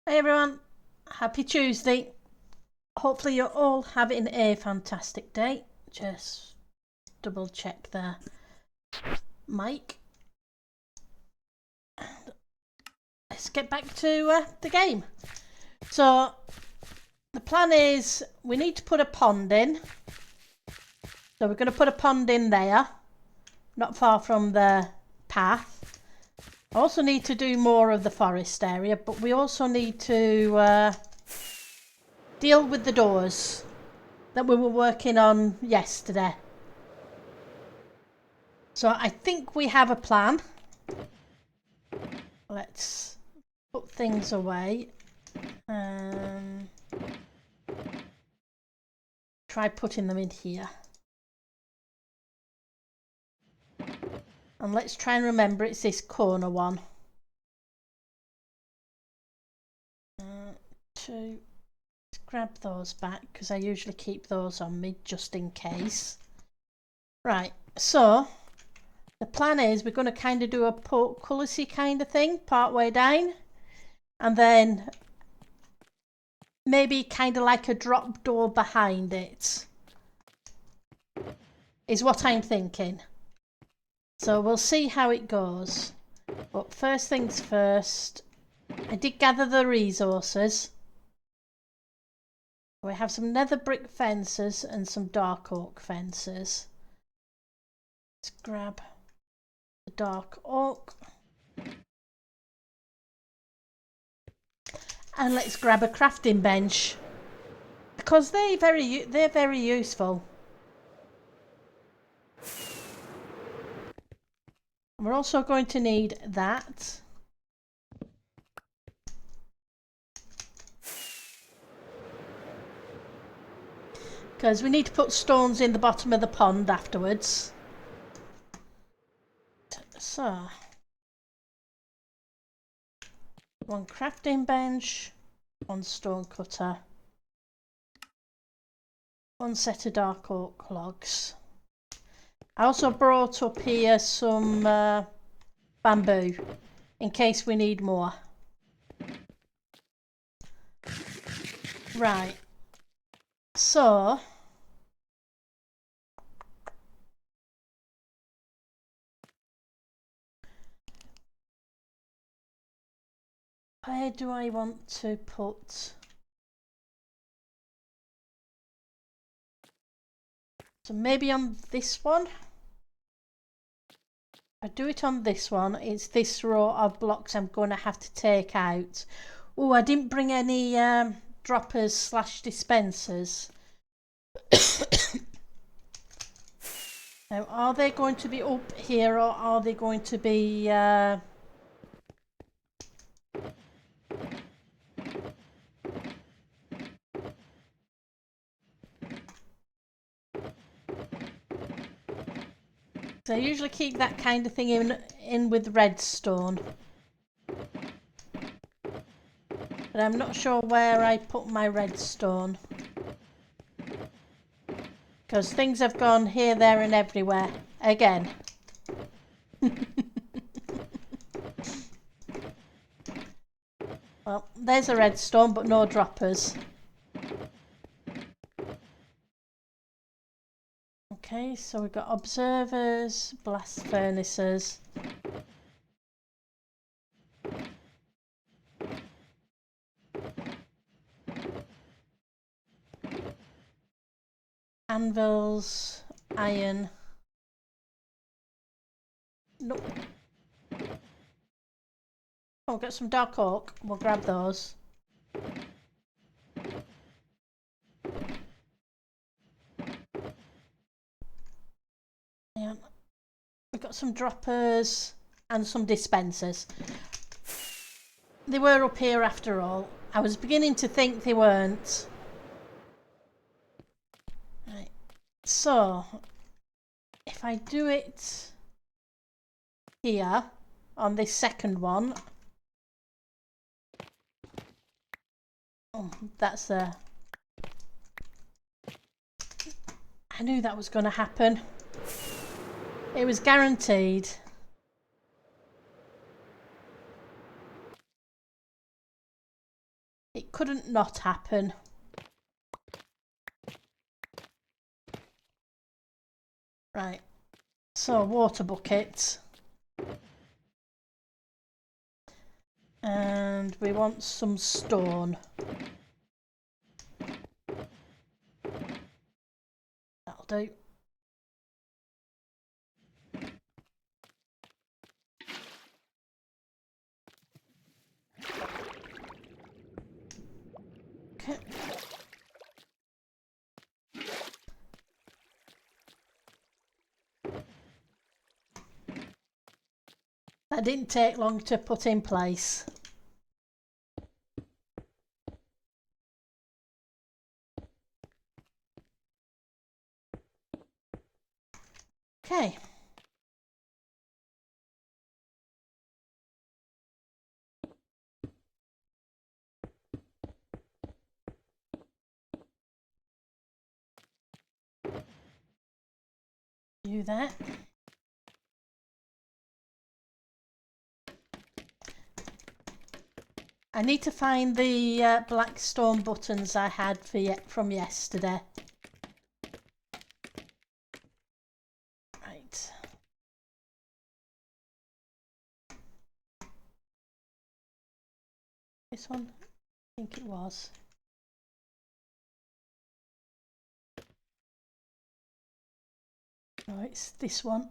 Hey everyone, happy Tuesday. Hopefully you're all having a fantastic day. Just double check the mic. Let's get back to the game. So the plan is we need to put a pond in. So we're going to put a pond in there, not far from the path. I also need to do more of the forest area, but we also need to deal with the doors that we were working on yesterday. So I think we have a plan. Let's put things away. Try putting them in here. And let's try and remember it's this corner one. Two. Let's grab those back because I usually keep those on me just in case. Right, so the plan is we're going to kind of do a portcullis-y kind of thing part way down, and then maybe kind of like a drop door behind it is what I'm thinking. So we'll see how it goes. But first things first, I did gather the resources. We have some nether brick fences and some dark oak fences. Let's grab the dark oak. And let's grab a crafting bench because they're very useful. We're also going to need that. Because we need to put stones in the bottom of the pond afterwards. So, one crafting bench, one stone cutter, one set of dark oak logs. I also brought up here some bamboo in case we need more. Right, so where do I want to put? So maybe on this one. I do it on this one. It's this row of blocks I'm going to have to take out. Oh, I didn't bring any droppers / dispensers. Now, are they going to be up here or are they going to be So I usually keep that kind of thing in with redstone. But I'm not sure where I put my redstone. Because things have gone here, there and everywhere. Again. Well, there's a redstone but no droppers. Okay, so we've got observers, blast furnaces. Anvils, iron. Nope. Oh, we've got some dark oak. We'll grab those. Yeah. We've got some droppers and some dispensers. They were up here after all. I was beginning to think they weren't. Right. So, if I do it here on this second one. Oh, that's I knew that was going to happen. It was guaranteed. It couldn't not happen. Right, so water buckets. And we want some stone. That'll do. Okay. That didn't take long to put in place. Okay. Do that. I need to find the black stone buttons I had from yesterday. Right. This one? I think it was. No, it's this one.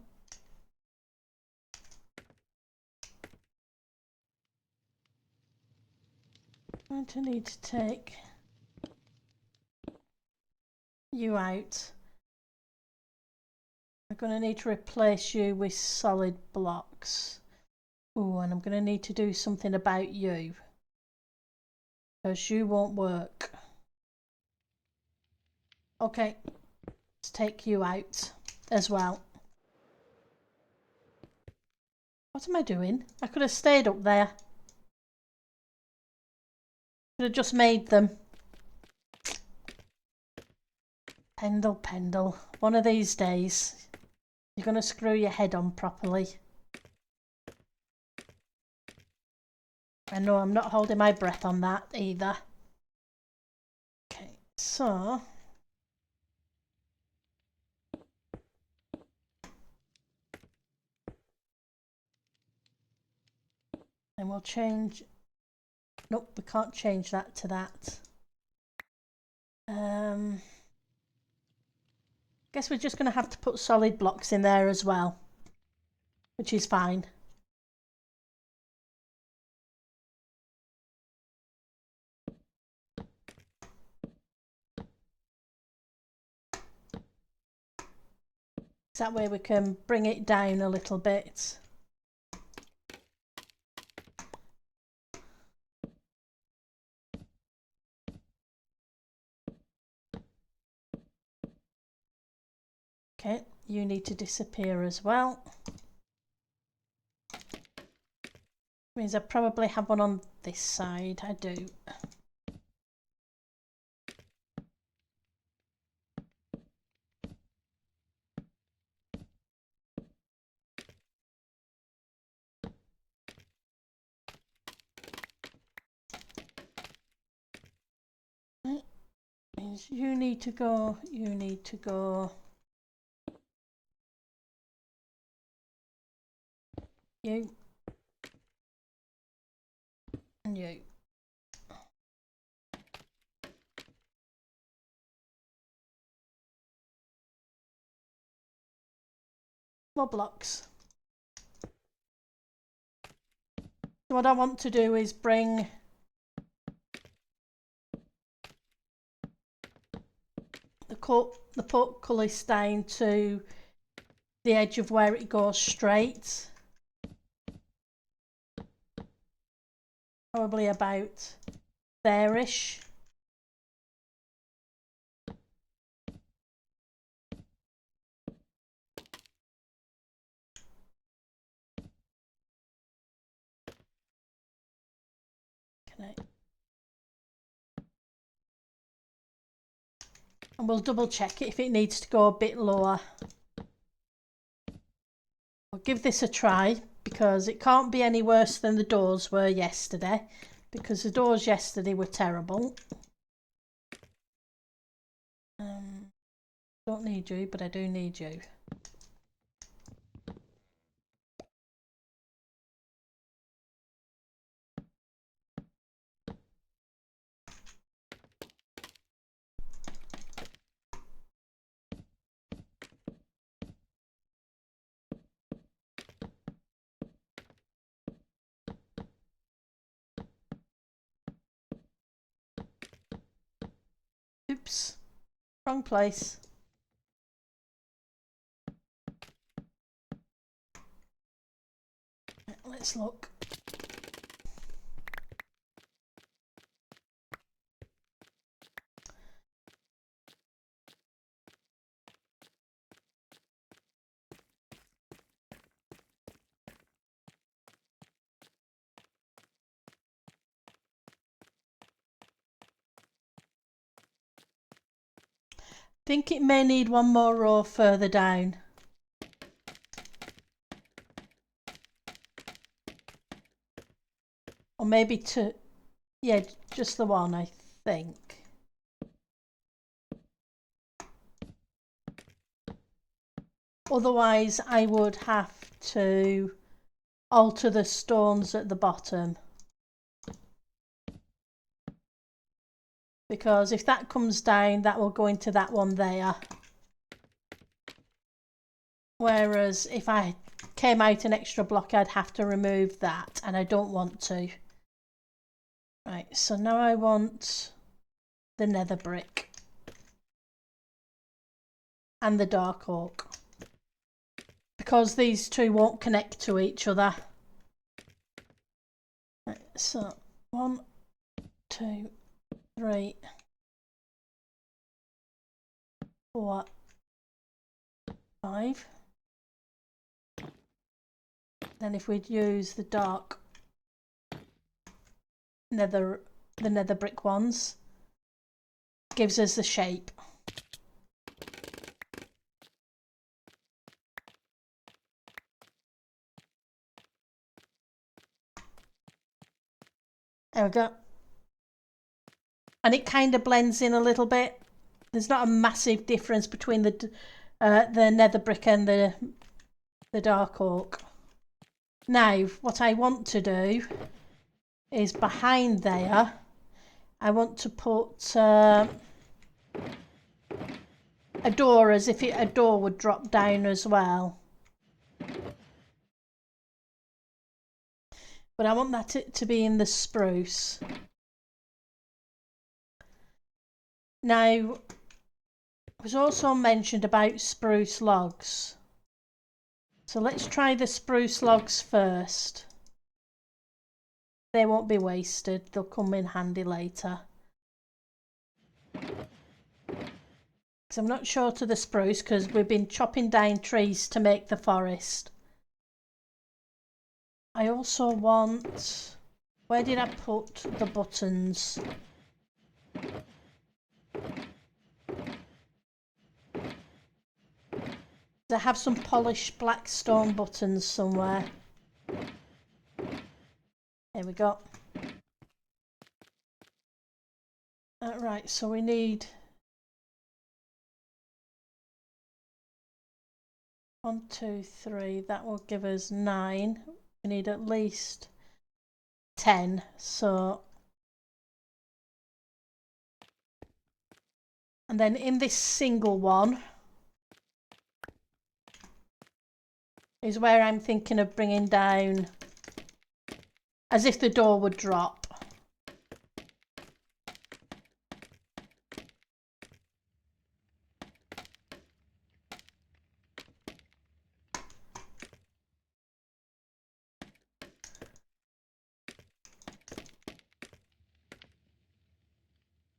I'm going to need to take you out. I'm going to need to replace you with solid blocks. Oh, and I'm going to need to do something about you, because you won't work. Okay, let's take you out as well. What am I doing? I could have stayed up there. Could have just made them. Pendle. One of these days, you're going to screw your head on properly. I know I'm not holding my breath on that either. Okay, so and we'll change. Nope, we can't change that to that. Guess we're just going to have to put solid blocks in there as well, which is fine. That way we can bring it down a little bit. Okay, you need to disappear as well. Means I probably have one on this side. I do. Right. Means you need to go. You need to go. You. And you. More blocks. So what I want to do is bring the portcullis down to the edge of where it goes straight. Probably about there-ish. And we'll double check it if it needs to go a bit lower. We'll give this a try because it can't be any worse than the doors were yesterday. because the doors yesterday were terrible. Don't need you, but I do need you. Oops, wrong place. Let's look. I think it may need one more row further down. Or maybe two. Yeah, just the one, I think. Otherwise, I would have to alter the stones at the bottom. Because if that comes down, that will go into that one there. Whereas if I came out an extra block, I'd have to remove that, and I don't want to. Right, so now I want the nether brick and the dark oak, because these two won't connect to each other. Right, so 1, 2, 3, 4, 5. Then if we'd use the dark the nether brick ones, gives us the shape. There we go. And it kind of blends in a little bit. There's not a massive difference between the nether brick and the dark oak. Now, what I want to do is behind there, I want to put a door, as if a door would drop down as well. But I want that to be in the spruce. Now, it was also mentioned about spruce logs. So let's try the spruce logs first. They won't be wasted, they'll come in handy later. Because I'm not short of the spruce, because we've been chopping down trees to make the forest. I also want... Where did I put the buttons? I have some polished black stone buttons somewhere. Here we go. Right, so we need 1, 2, 3. That will give us 9. We need at least 10. So, and then in this single one is where I'm thinking of bringing down, as if the door would drop.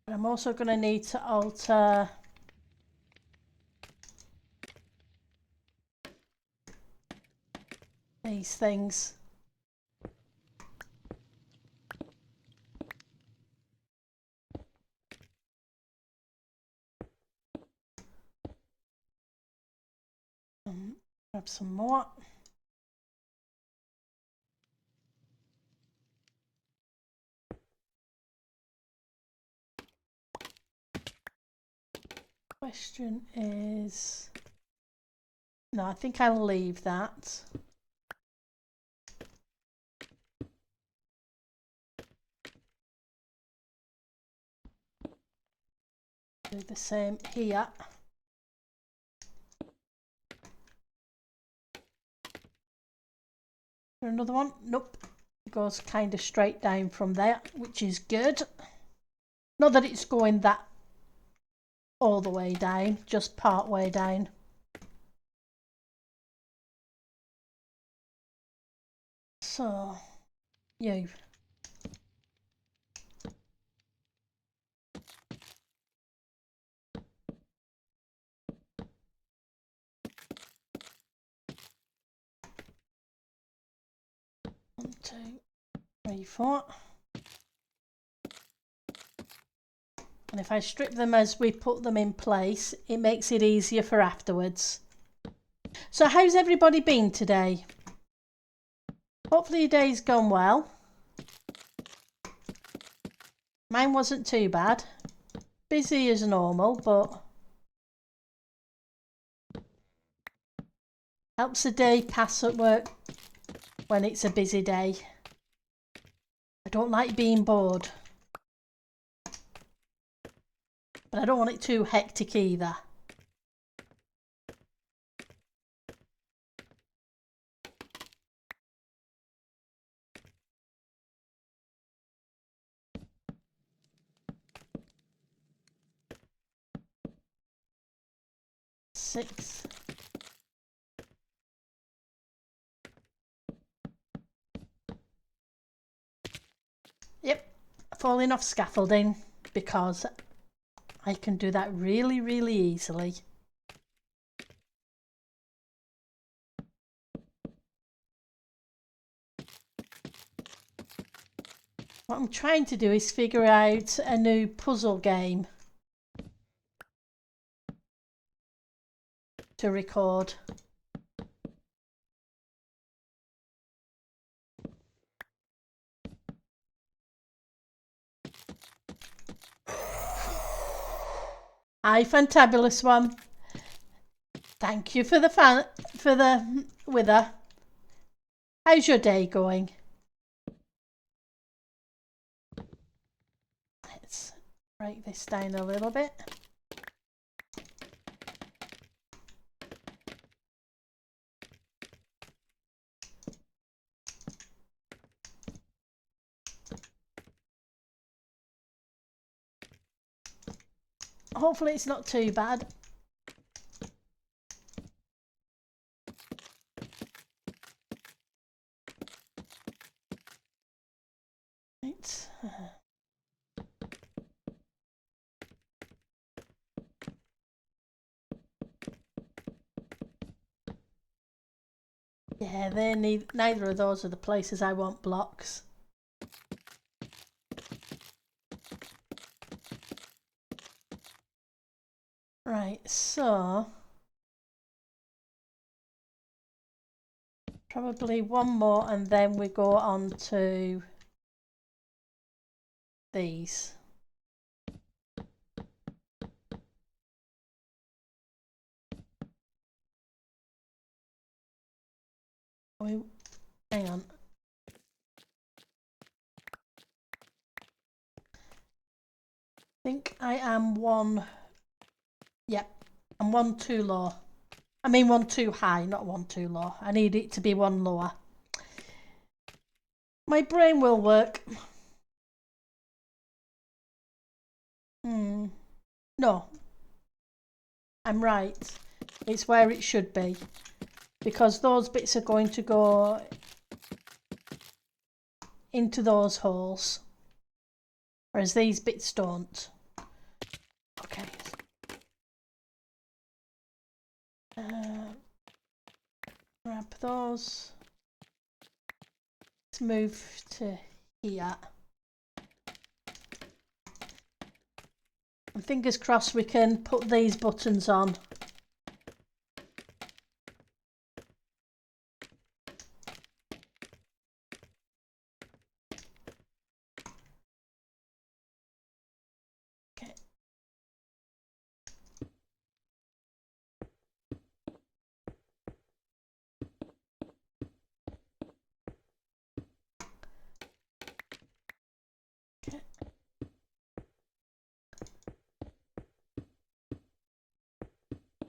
I'm also going to need to alter these things. Grab some more. Question is... No, I think I'll leave that. Do the same here. Another one? Nope. It goes kind of straight down from there, which is good. Not that it's going that all the way down, just part way down. So, you. One, two, three, four. And if I strip them as we put them in place, it makes it easier for afterwards. So how's everybody been today? Hopefully your day's gone well. Mine wasn't too bad. Busy as normal, but helps the day pass at work when it's a busy day. I don't like being bored. But I don't want it too hectic either. Six. Yep, falling off scaffolding because I can do that really, really easily. What I'm trying to do is figure out a new puzzle game to record. Hi, Fantabulous One. Thank you for the wither. How's your day going? Let's break this down a little bit. Hopefully it's not too bad. Right. Yeah, neither of those are the places I want blocks. Right, so probably one more and then we go on to these. Hang on. I think I am one. Yep, I'm one too low. I mean one too high, not one too low. I need it to be one lower. My brain will work. No, I'm right. It's where it should be. Because those bits are going to go into those holes. Whereas these bits don't. Okay. Grab those. Let's move to here. And fingers crossed we can put these buttons on. Okay.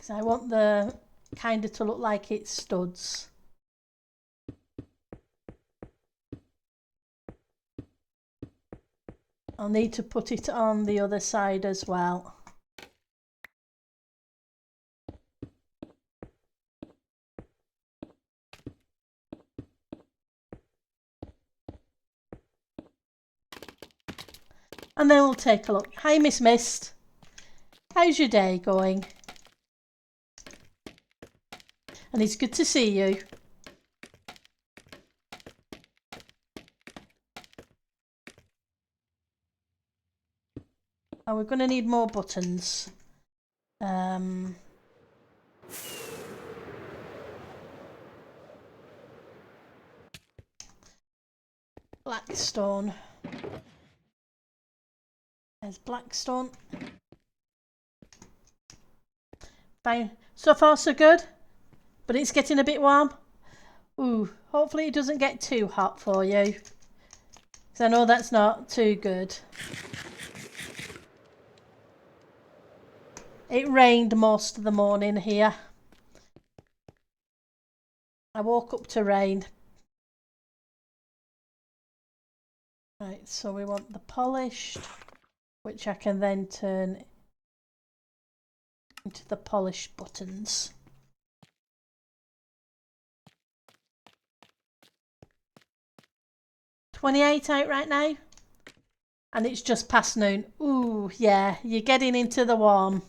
because I want the kind of to look like it's studs. I'll need to put it on the other side as well. And then we'll take a look. Hi, Miss Mist. How's your day going? And it's good to see you. Oh, we're going to need more buttons. Blackstone. There's Blackstone. Fine. So far so good. But it's getting a bit warm. Ooh, hopefully it doesn't get too hot for you. Because I know that's not too good. It rained most of the morning here. I woke up to rain. Right, so we want the polished, which I can then turn into the polished buttons. $28 out right now, and it's just past noon. Ooh, yeah, you're getting into the warm.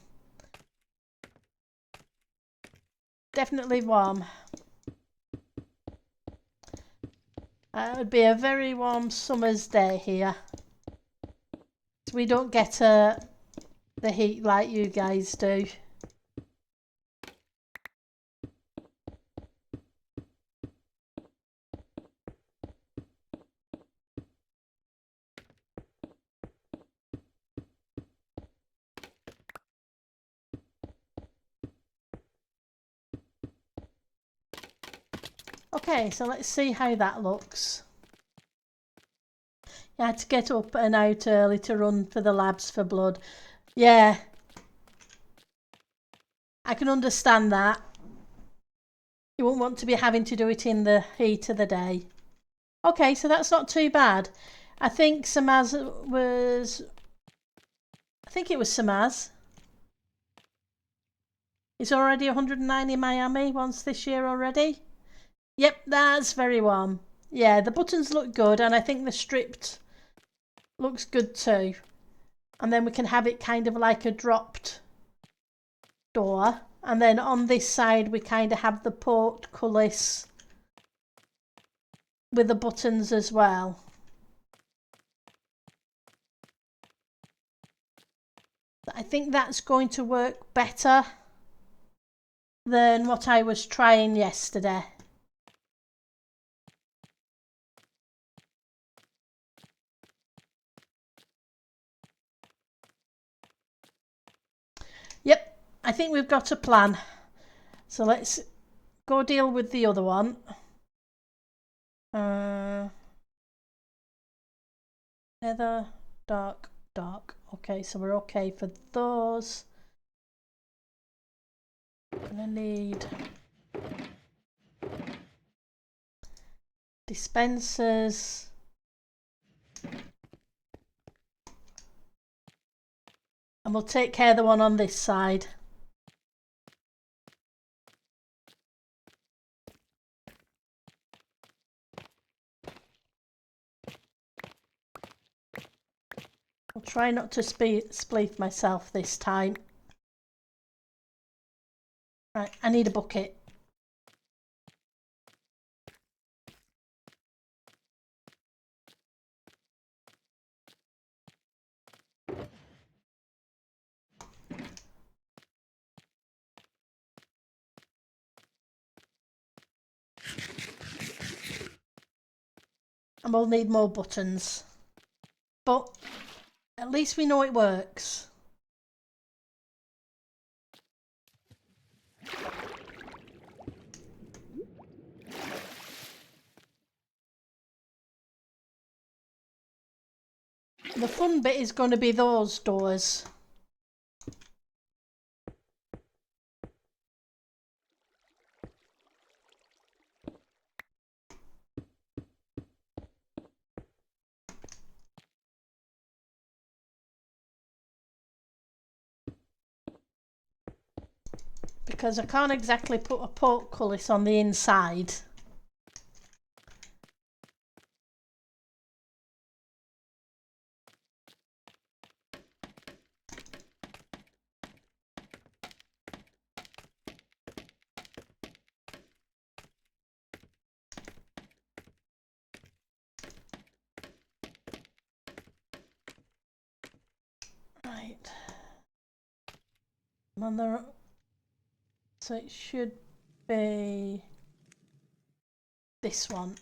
Definitely warm. It would be a very warm summer's day here. So we don't get the heat like you guys do. Okay, so let's see how that looks. You had to get up and out early to run for the labs for blood. Yeah, I can understand that. You wouldn't want to be having to do it in the heat of the day. Okay, so that's not too bad. I think Samaz was... I think it was Samaz. It's already 109 in Miami once this year already. Yep, that's very warm. Yeah, the buttons look good, and I think the stripped looks good too. And then we can have it kind of like a dropped door. And then on this side we kind of have the portcullis with the buttons as well. I think that's going to work better than what I was trying yesterday. Yep, I think we've got a plan. So let's go deal with the other one. Nether, dark, dark. Okay, so we're okay for those. Gonna need dispensers. And we'll take care of the one on this side. I'll try not to spleef myself this time. Right, I need a bucket. And we'll need more buttons. But at least we know it works. The fun bit is going to be those doors. because I can't exactly put a portcullis on the inside. Right. So it should be this one.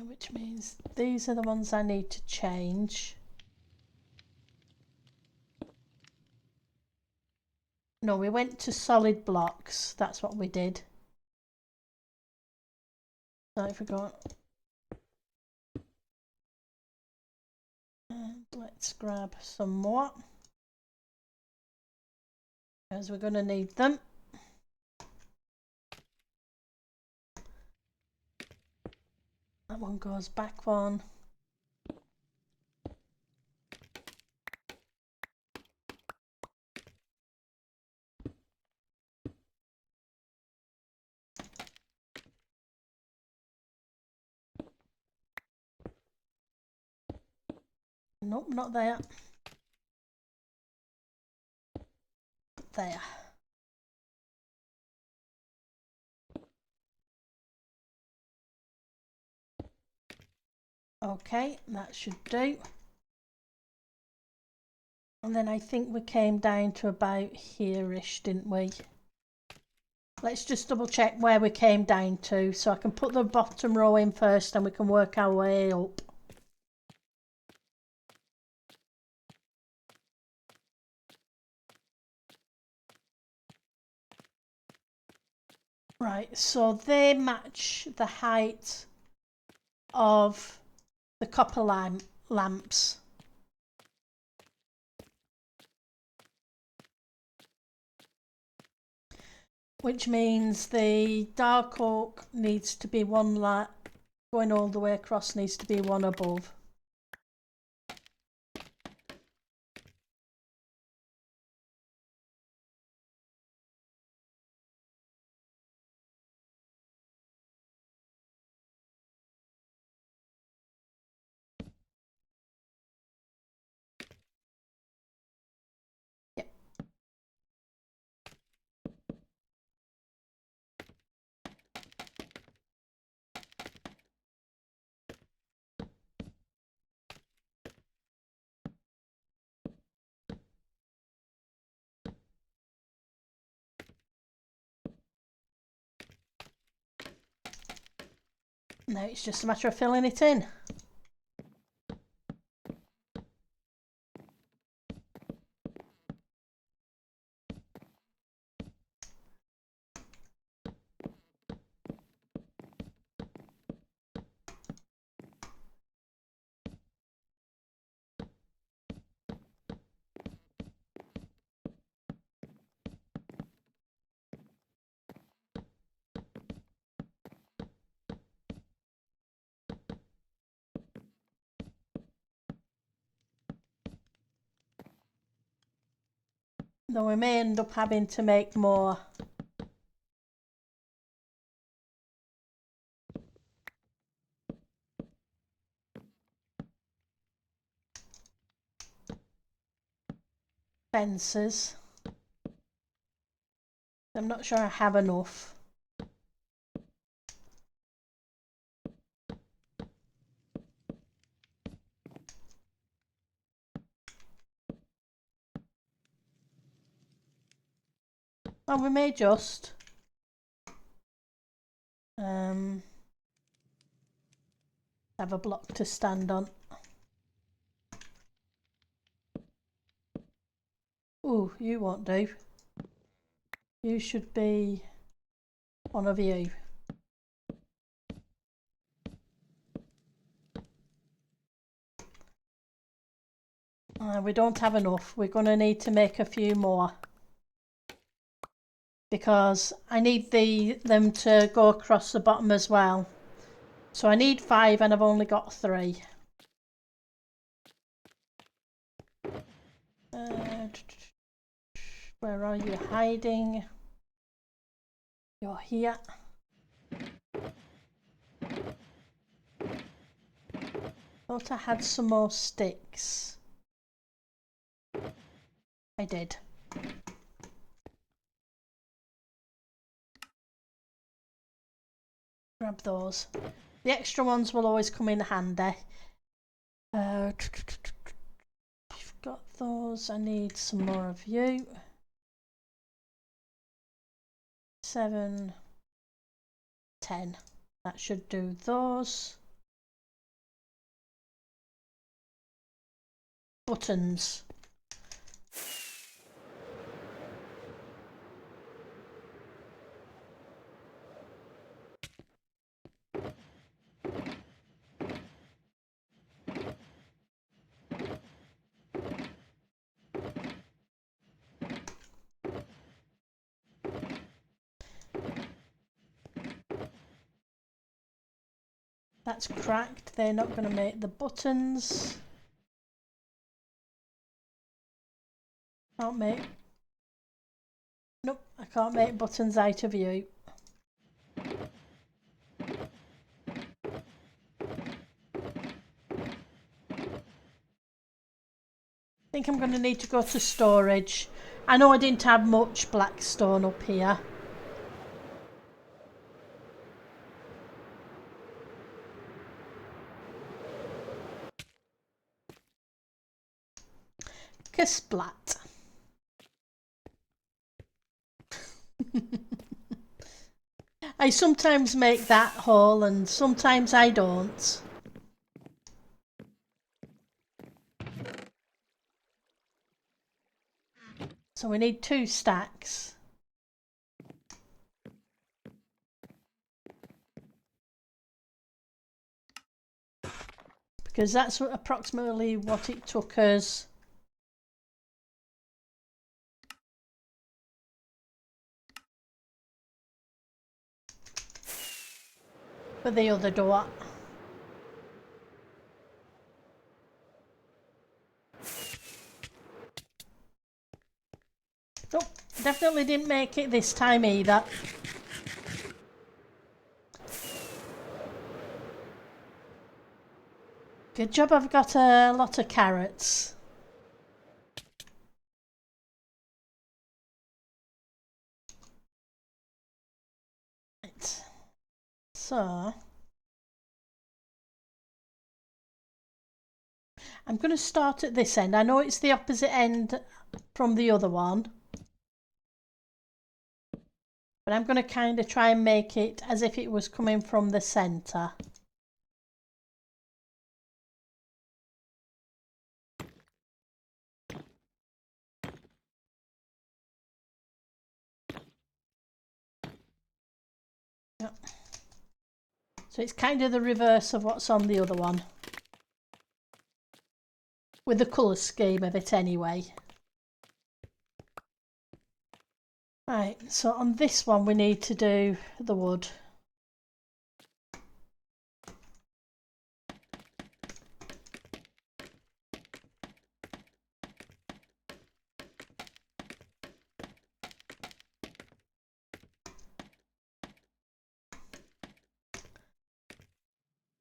Which means these are the ones I need to change. No, we went to solid blocks. That's what we did. So if we go, and let's grab some more, because we're going to need them. That one goes back one. Nope, not there. There. Okay, that should do. And then I think we came down to about here-ish, didn't we? Let's just double check where we came down to, so I can put the bottom row in first and we can work our way up. Right, so they match the height of the copper lamps. Which means the dark oak needs to be one light, going all the way across needs to be one above. Now it's just a matter of filling it in. Though we may end up having to make more. Fences. I'm not sure I have enough. Oh, we may just have a block to stand on. Ooh, you won't do. You should be one of you. We don't have enough. We're going to need to make a few more. Because I need them to go across the bottom as well. So I need 5 and I've only got 3. Where are you hiding? You're here. Thought I had some more sticks. I did. Grab those. The extra ones will always come in handy. You've got those. I need some more of you. 7, 10. That should do those. Buttons. That's cracked. They're not going to make the buttons. Can't make. Nope, I can't make buttons out of you. I think I'm going to need to go to storage. I know I didn't have much blackstone up here. Splat. I sometimes make that hole and sometimes I don't. So we need 2 stacks. Because that's approximately what it took us. For the other door. Nope, definitely didn't make it this time either. Good job I've got a lot of carrots. Right. So I'm going to start at this end. I know it's the opposite end from the other one. But I'm going to kind of try and make it as if it was coming from the centre. Yep. So it's kind of the reverse of what's on the other one. With the colour scheme of it anyway. Right, so on this one we need to do the wood.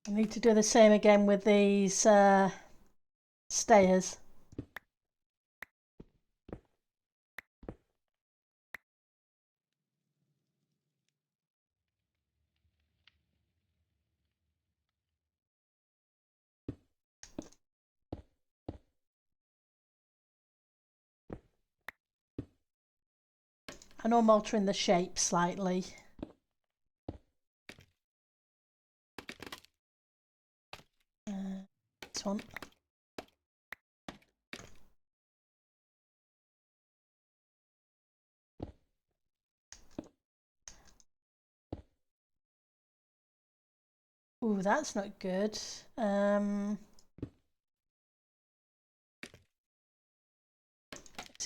I need to do the same again with these stairs. I know I'm altering the shape slightly. This one. Ooh, that's not good. Is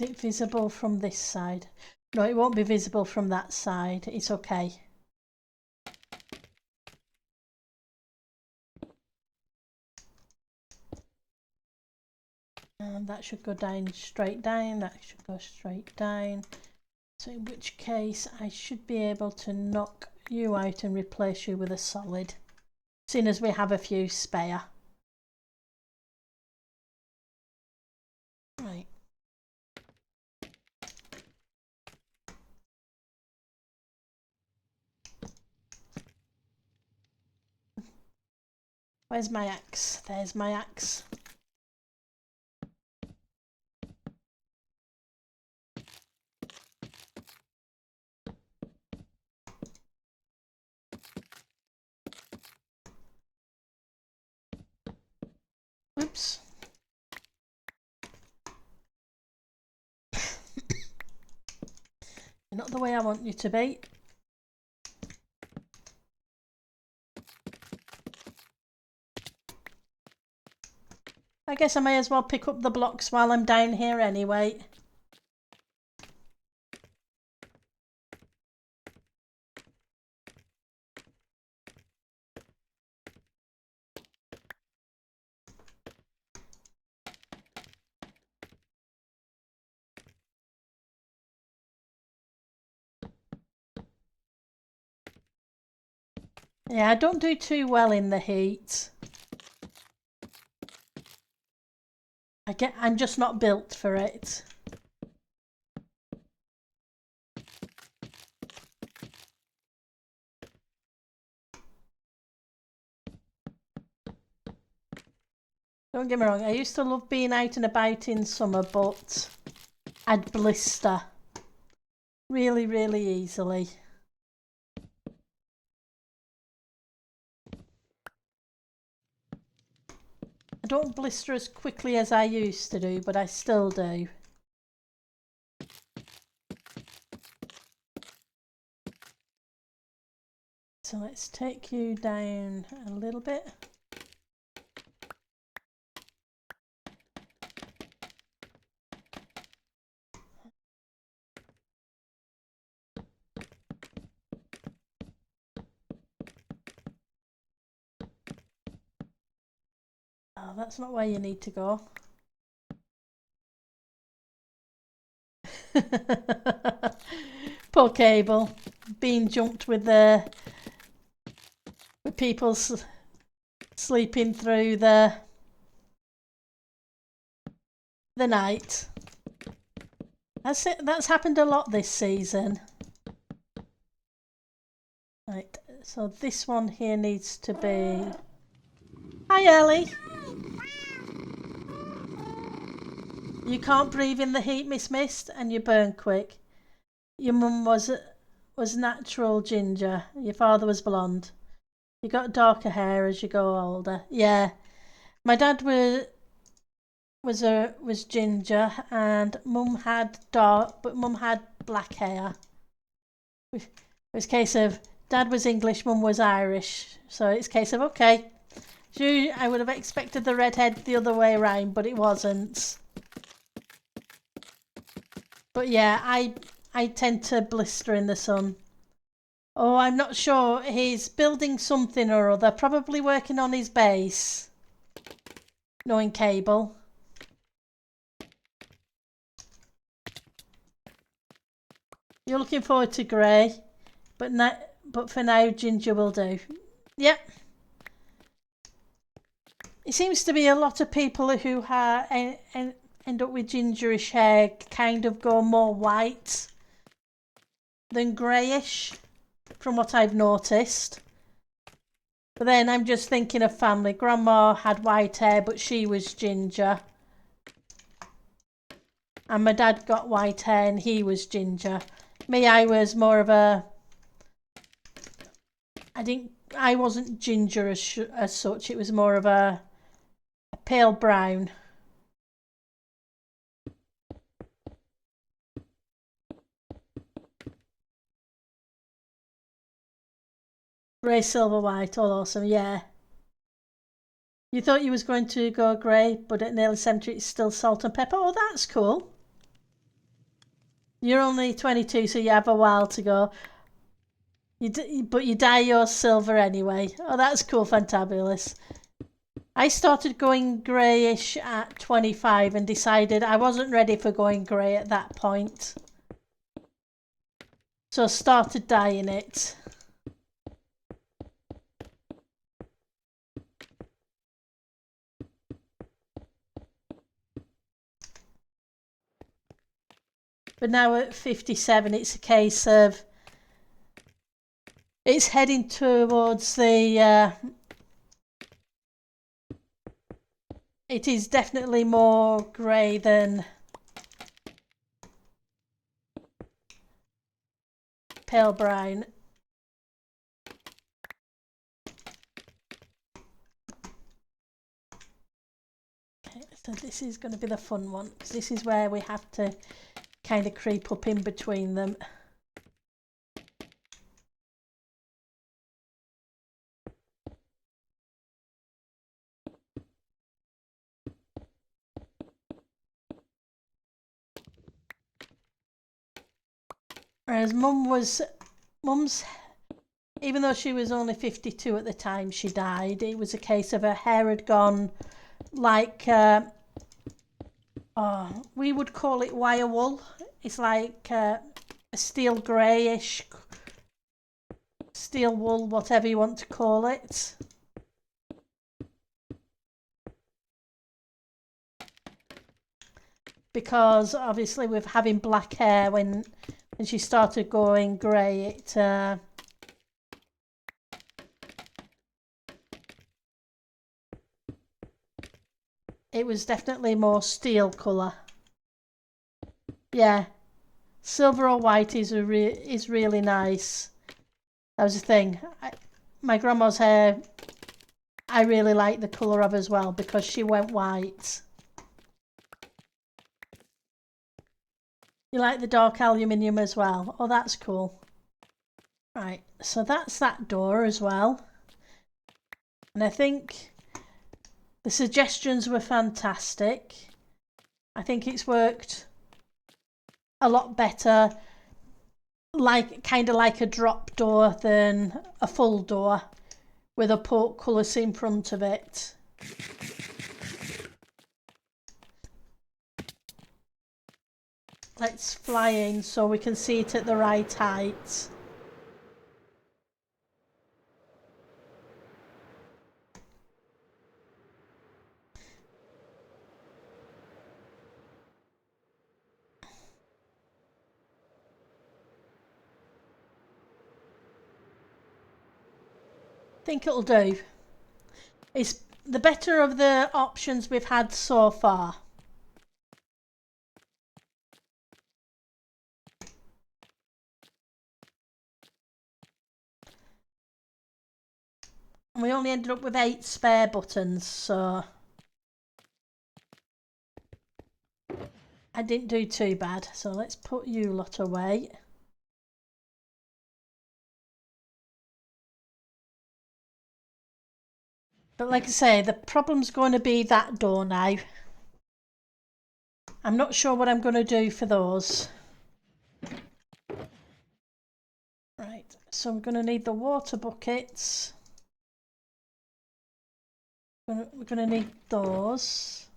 it visible from this side? No, it won't be visible from that side. It's okay. And that should go down straight down. That should go straight down. So in which case I should be able to knock you out and replace you with a solid, seeing as we have a few spare. Right. Where's my axe? There's my axe. Oops. You're not the way I want you to be. I guess I may as well pick up the blocks while I'm down here anyway. Yeah, I don't do too well in the heat. I'm just not built for it. Don't get me wrong, I used to love being out and about in summer, but I'd blister really, really easily. I don't blister as quickly as I used to do, but I still do. So let's take you down a little bit. Oh, that's not where you need to go. Poor Cable, being jumped with people sleeping through the night. That's happened a lot this season. Right, so this one here needs to be... Hi Ellie! You can't breathe in the heat, Miss Mist, and you burn quick. Your mum was natural ginger. Your father was blonde. You got darker hair as you go older. Yeah, my dad was ginger, and mum had dark, but mum had black hair. It was a case of dad was English, mum was Irish, so it's a case of okay. I would have expected the redhead the other way around, but it wasn't. But yeah, I tend to blister in the sun. Oh, I'm not sure. He's building something or other, probably working on his base. Knowing Cable. You're looking forward to grey, but for now, ginger will do. Yep. It seems to be a lot of people who end up with gingerish hair kind of go more white than greyish, from what I've noticed. But then I'm just thinking of family. Grandma had white hair, but she was ginger. And my dad got white hair and he was ginger. Me, I was more of a... I wasn't ginger as such. It was more of a pale brown. Grey, silver, white, all awesome, yeah. You thought you was going to go grey, but at Nail Cemetery it's still salt and pepper. Oh, that's cool. You're only 22, so you have a while to go. But you dye yours silver anyway. Oh, that's cool, fantabulous. I started going greyish at 25 and decided I wasn't ready for going grey at that point. So I started dyeing it. But now at 57, it's a case of it's heading towards the it is definitely more grey than pale brown. Okay, so this is going to be the fun one, because this is where we have to kind of creep up in between them. Whereas Mum's, even though she was only 52 at the time she died, it was a case of her hair had gone like, we would call it wire wool. It's like a steel greyish, steel wool, whatever you want to call it. Because obviously with having black hair, when she started going grey, it was definitely more steel colour. Yeah, silver or white is really nice. That was the thing. My grandma's hair, I really like the colour of as well, because she went white. You like the dark aluminium as well? Oh, that's cool. Right, so that's that door as well. And I think the suggestions were fantastic. I think it's worked a lot better, kind of like a drop door than a full door with a portcullis in front of it. Let's fly in so we can see it at the right height. I think it'll do. It's the better of the options we've had so far. And we only ended up with 8 spare buttons, so I didn't do too bad. So let's put you lot away. But like I say, the problem's going to be that door now. I'm not sure what I'm going to do for those. Right, so I'm going to need the water buckets. We're going to need those.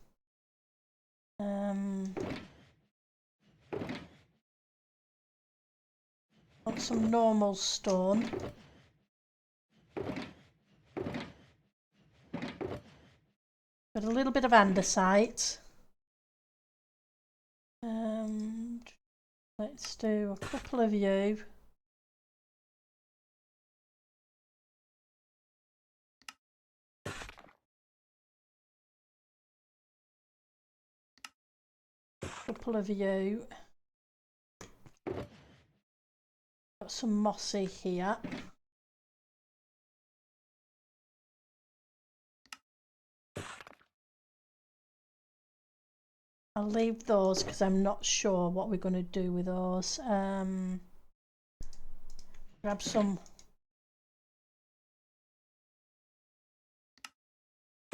Want some normal stone. Got a little bit of andesite. Let's do a couple of you. Couple of you. Got some mossy here. I'll leave those because I'm not sure what we're going to do with those. Grab some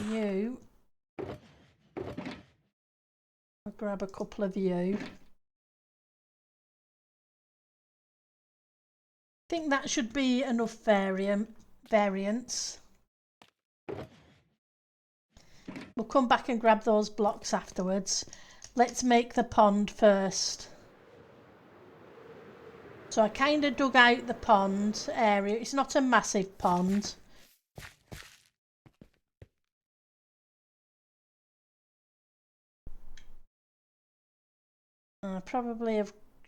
you. I'll grab a couple of you. I think that should be enough variance. We'll come back and grab those blocks afterwards. Let's make the pond first. So I kind of dug out the pond area. It's not a massive pond. I probably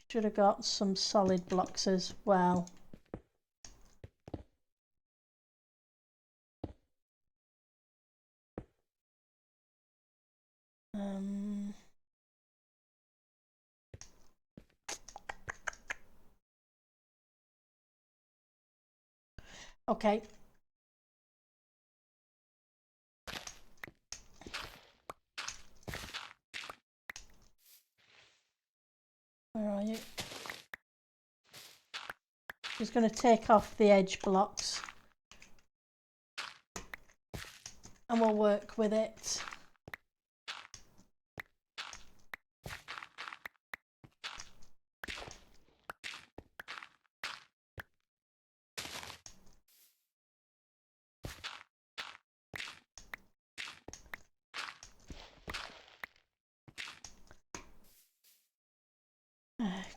should have got some solid blocks as well. Okay. Where are you? Just going to take off the edge blocks and we'll work with it.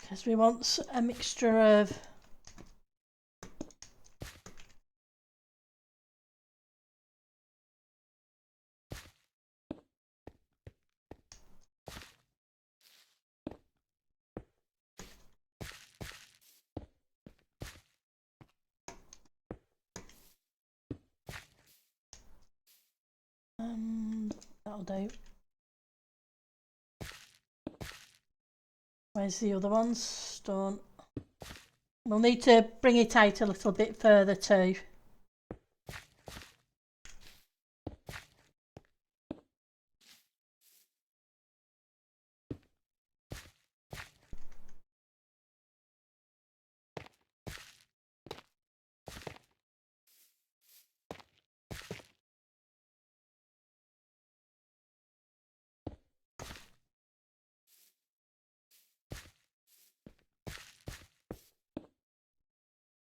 Because we want a mixture of that'll do. Where's the other ones? Stone. We'll need to bring it out a little bit further too.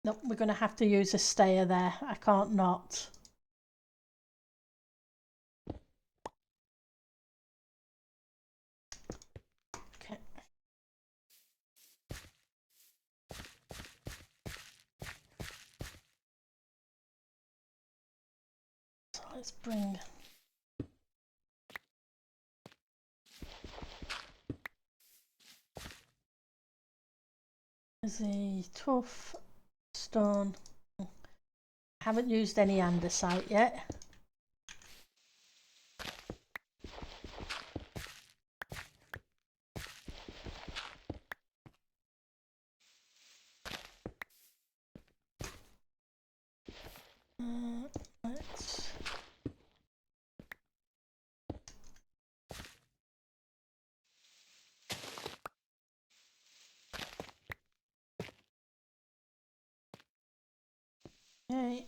Nope, we're going to have to use a stayer there. I can't not. Okay. So let's bring... There's the tough stone. I haven't used any andesite yet. Let's... Okay.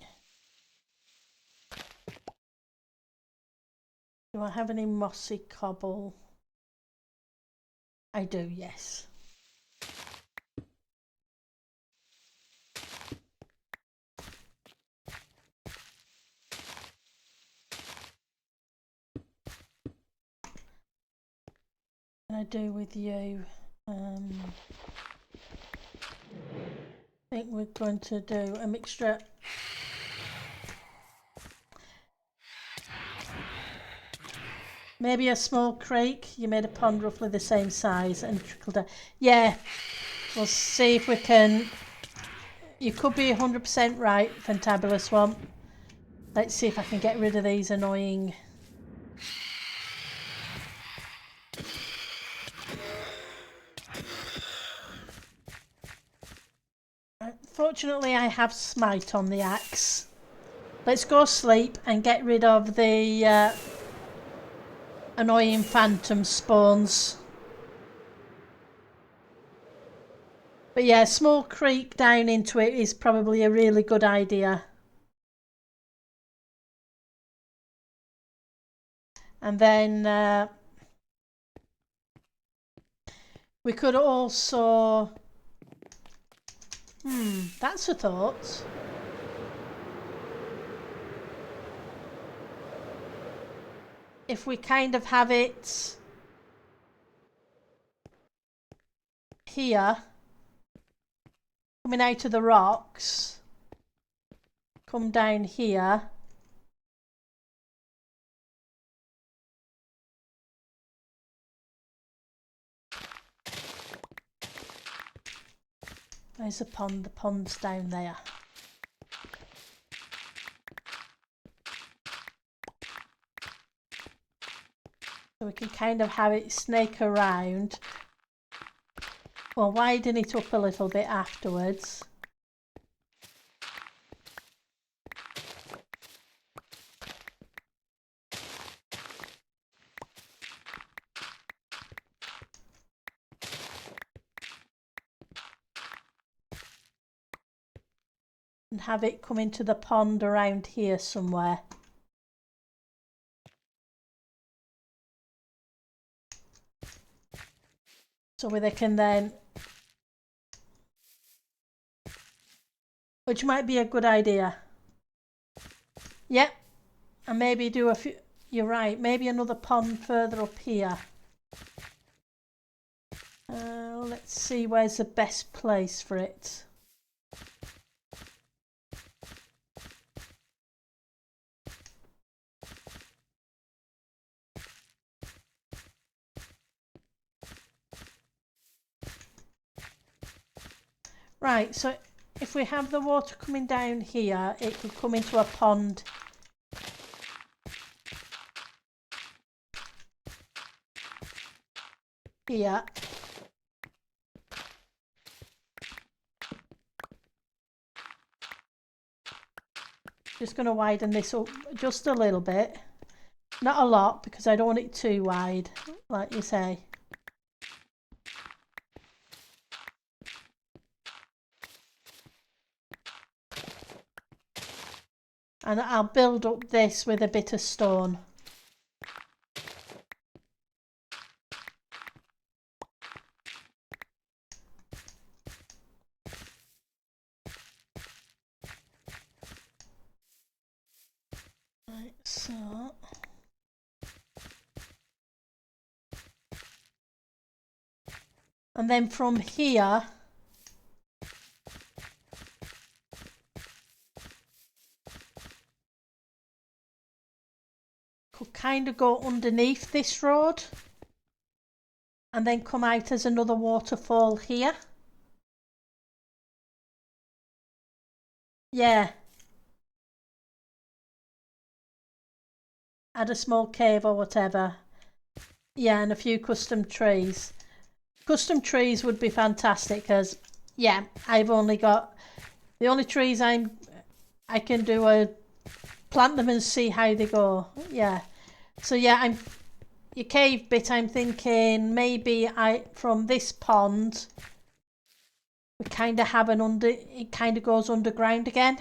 Do I have any mossy cobble? I do, yes. Can I do with you? I think we're going to do a mixture. Maybe a small creek. You made a pond roughly the same size and trickled down. Yeah, we'll see if we can. You could be 100% right, Fantabulous Swamp. Let's see if I can get rid of these annoying. Fortunately, I have smite on the axe. Let's go sleep and get rid of the annoying phantom spawns. But yeah, small creek down into it is probably a really good idea. And then we could also... that's a thought. if we kind of have it here, coming out of the rocks, come down here. Where's the pond? The pond's down there. So we can kind of have it snake around. We'll widen it up a little bit afterwards. And have it come into the pond around here somewhere. So they can then, which might be a good idea. Yep, and maybe do a few, you're right, maybe another pond further up here. Let's see where's the best place for it. Right, so if we have the water coming down here, it could come into a pond here. Just going to widen this up just a little bit. Not a lot, because I don't want it too wide, like you say. And I'll build up this with a bit of stone. Right, so... And then from here... could kind of go underneath this road and then come out as another waterfall here. Yeah. Add a small cave or whatever. Yeah, and a few custom trees. Custom trees would be fantastic because, yeah, I've only got... The only trees I can do are plant them and see how they go. Yeah. So yeah, your cave bit, I'm thinking maybe from this pond we kind of have it kind of goes underground again.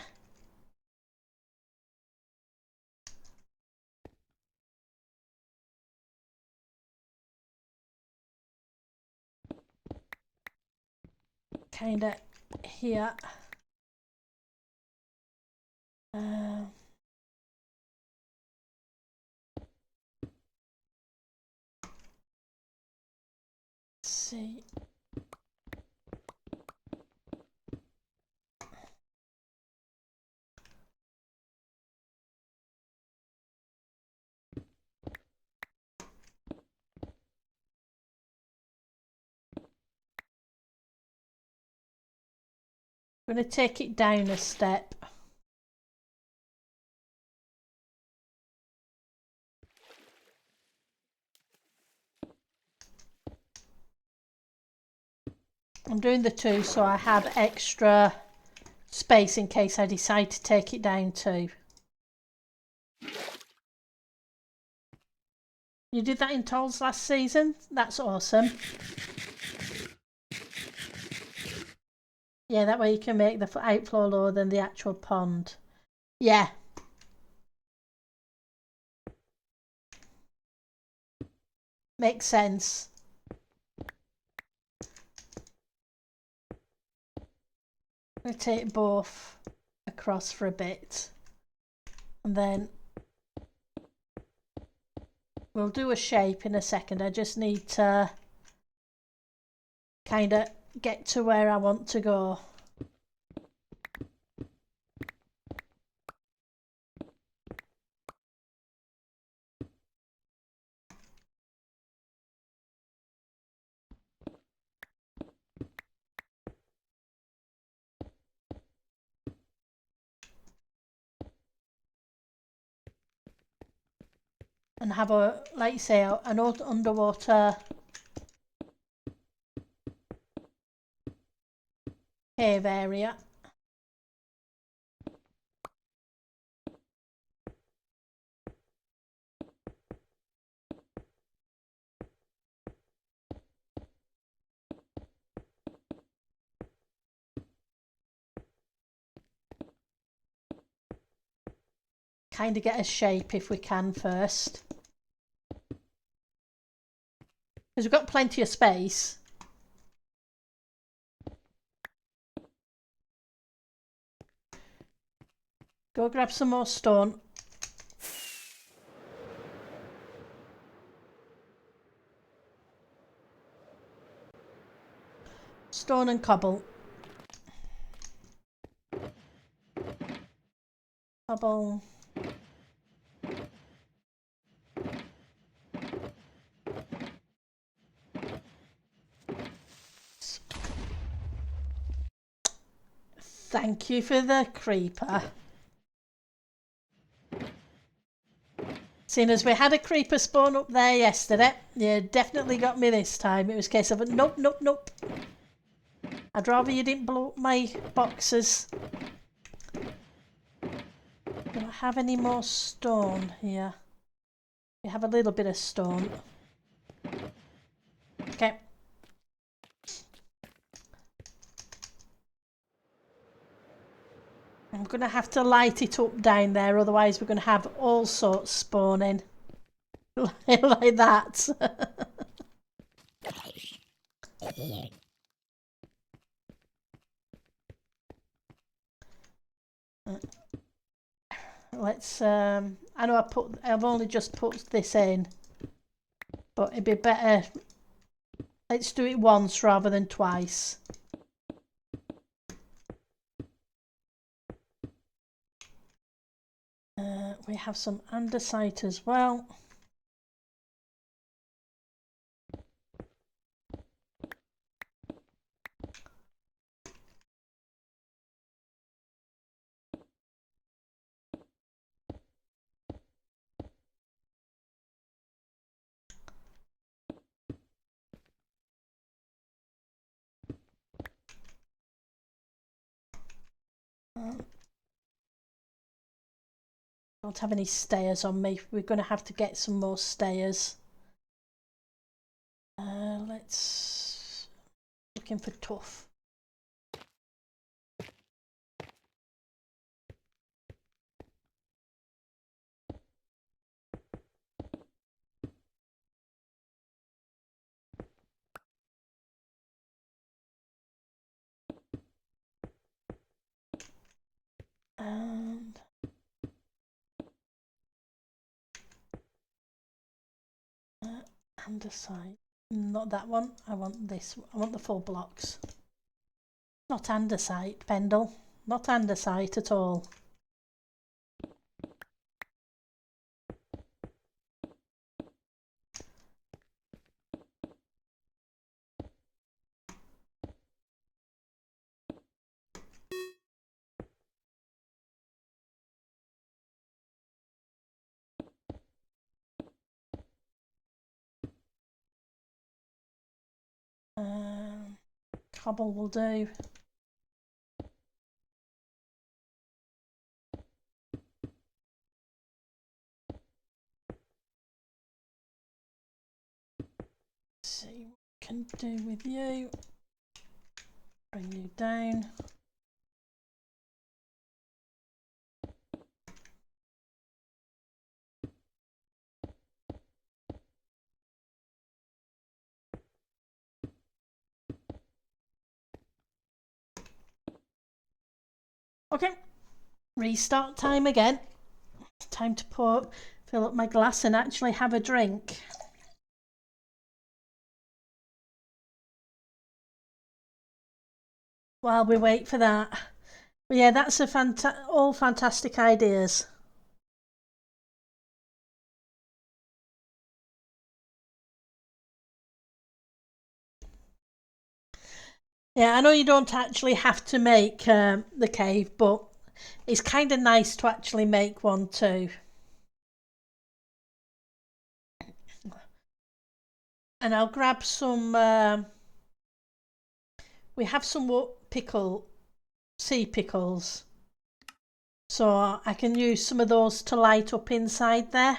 Kind of here. Let's see. I'm going to take it down a step. I'm doing the two so I have extra space in case I decide to take it down too. You did that in Tolls last season? That's awesome. Yeah, that way you can make the outflow lower than the actual pond. Yeah. Makes sense. I'm going to take both across for a bit. And then We'll do a shape in a second. I just need to kind of get to where I want to go. And have a, like you say, an underwater cave area. Kind of get a shape if we can first. Because we've got plenty of space. Go grab some more stone. Stone and cobble. Cobble. Thank you for the creeper. Seeing as we had a creeper spawn up there yesterday, you definitely got me this time. It was a case of nope, nope, nope. I'd rather you didn't blow up my boxes. Don't have any more stone here. We have a little bit of stone. Okay. I'm going to have to light it up down there, otherwise we're going to have all sorts spawning. Like that. Let's I know I've only just put this in, but it'd be better, let's do it once rather than twice. We have some andesite as well. Don't have any stairs on me. We're going to have to get some more stairs. Let's looking for tough. And andesite. Not that one. I want this. I want the full blocks. Not andesite, Pendle. Not andesite at all. Cobble will do. See what we can do with you. Bring you down. Okay, restart time again. Time to put fill up my glass and actually have a drink. While we wait for that. But yeah, that's all fantastic ideas. Yeah, I know you don't actually have to make the cave, but it's kind of nice to actually make one too. And I'll grab some, we have some sea pickles. So I can use some of those to light up inside there.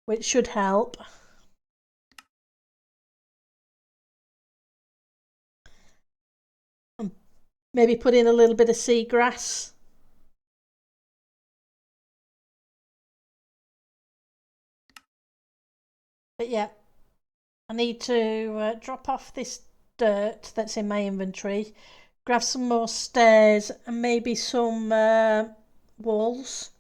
Which should help. And maybe put in a little bit of seagrass. But yeah, I need to drop off this dirt that's in my inventory, grab some more stairs and maybe some walls.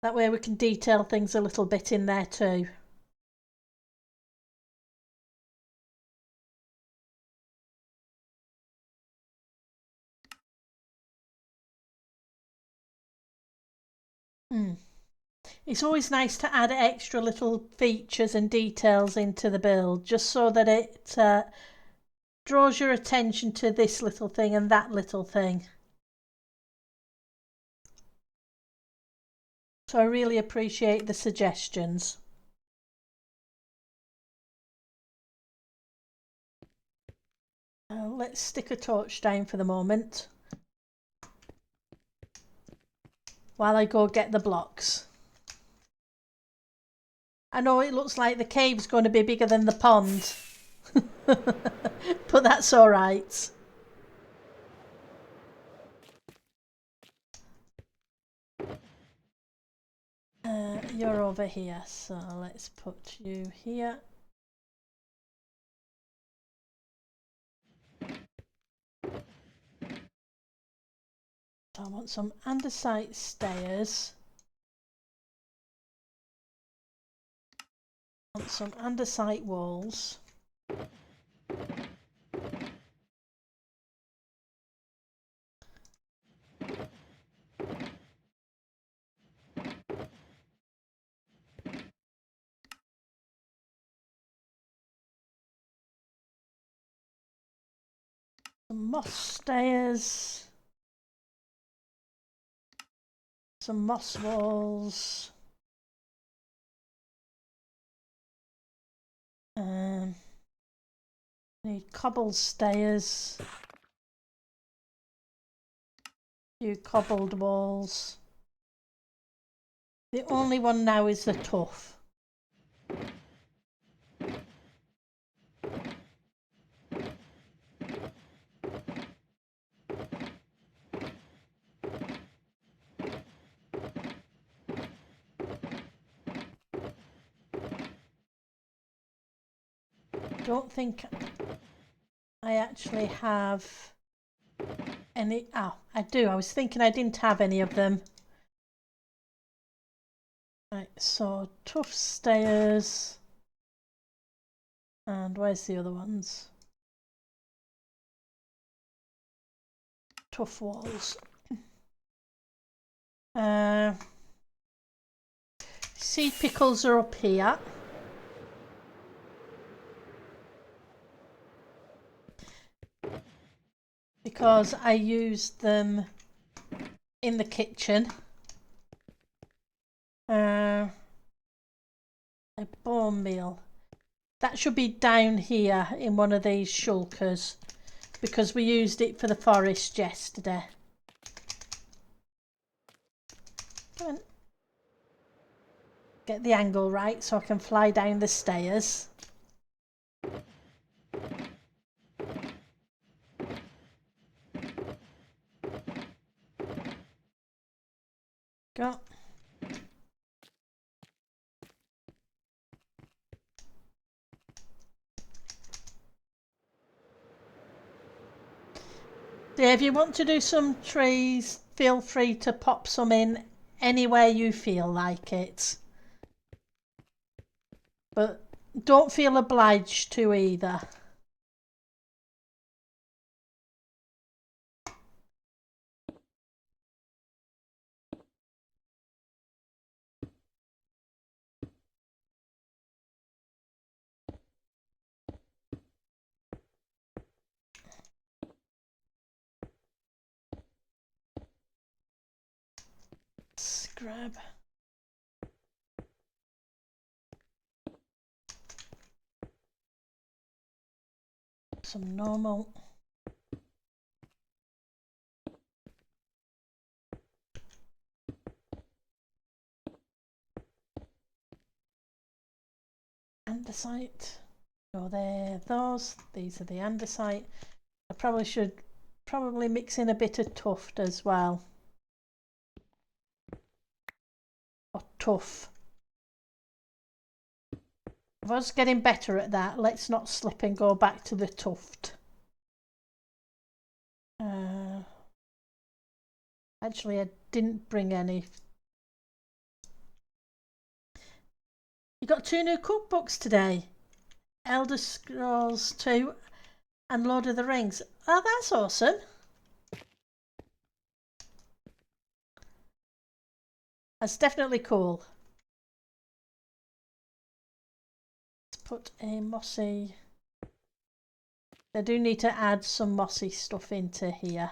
That way we can detail things a little bit in there too. It's always nice to add extra little features and details into the build just so that it draws your attention to this little thing and that little thing. So I really appreciate the suggestions. Let's stick a torch down for the moment while I go get the blocks. I know it looks like the cave's going to be bigger than the pond, but that's all right. You're over here, so let's put you here. So I want some andesite stairs. I want some andesite walls. Some moss stairs. Some moss walls. Need cobbled stairs. Few cobbled walls. The only one now is the tuff. Don't think I actually have any. Oh, I do. I was thinking I didn't have any of them. Right, so tuff stairs. And where's the other ones? Tuff walls. Sea pickles are up here. Because I used them in the kitchen. A bone meal. That should be down here in one of these shulkers because we used it for the forest yesterday. Come on. Get the angle right so I can fly down the stairs. Go. Yeah, if you want to do some trees, feel free to pop some in anywhere you feel like it. But don't feel obliged to either. Let's grab some normal. Andesite. So there, those. These are the andesite. I probably should mix in a bit of tuft as well. Or tuff. I was getting better at that. Let's not slip and go back to the tuft. Actually, I didn't bring any. You got 2 new cookbooks today. Elder Scrolls 2 and Lord of the Rings. Oh, that's awesome. That's definitely cool. Let's put a mossy. I do need to add some mossy stuff into here.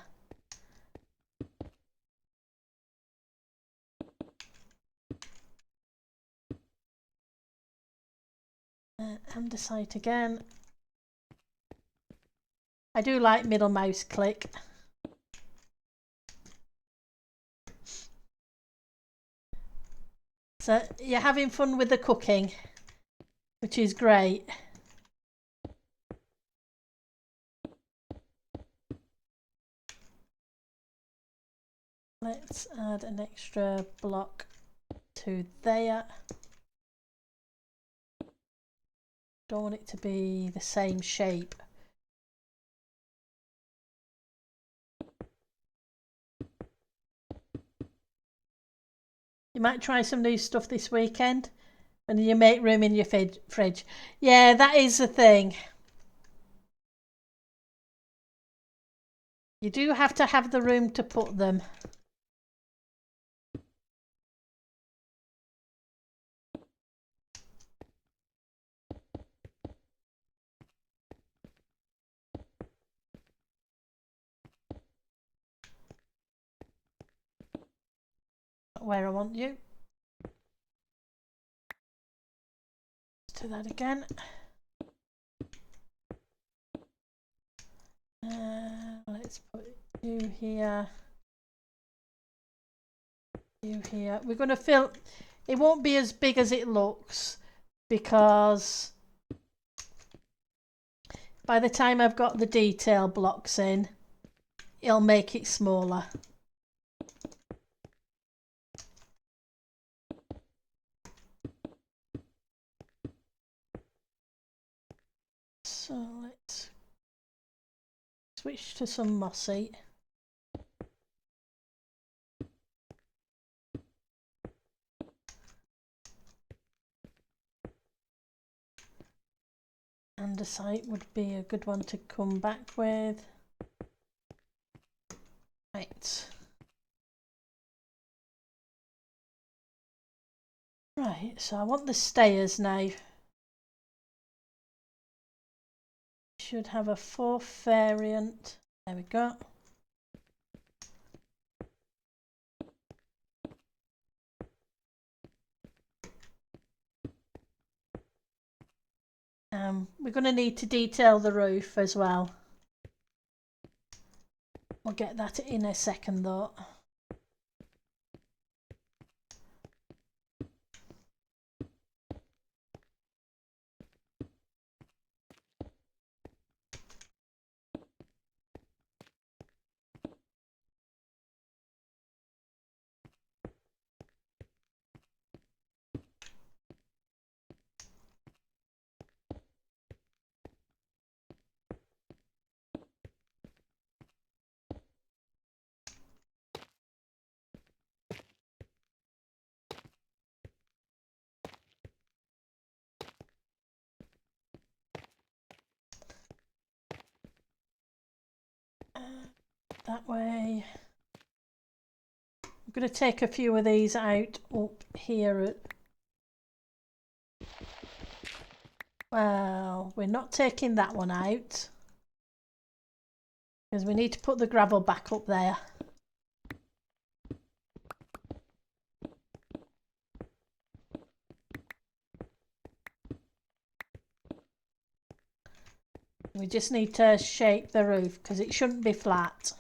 Andesite again. I do like middle mouse click. So you're having fun with the cooking, which is great. Let's add an extra block to there. Don't want it to be the same shape. You might try some new stuff this weekend and you make room in your fridge. Yeah, that is the thing. You do have to have the room to put them. Where I want you. Let's do that again. Let's put you here. You here. We're going to fill. It won't be as big as it looks because by the time I've got the detail blocks in, it'll make it smaller. So let's switch to some mossy. Andesite would be a good one to come back with. Right. Right, so I want the stairs now. Should have a 4th variant. There we go. We're going to need to detail the roof as well. We'll get that in a second though. That way. I'm going to take a few of these out up here. Well, we're not taking that one out because we need to put the gravel back up there. We just need to shape the roof because it shouldn't be flat.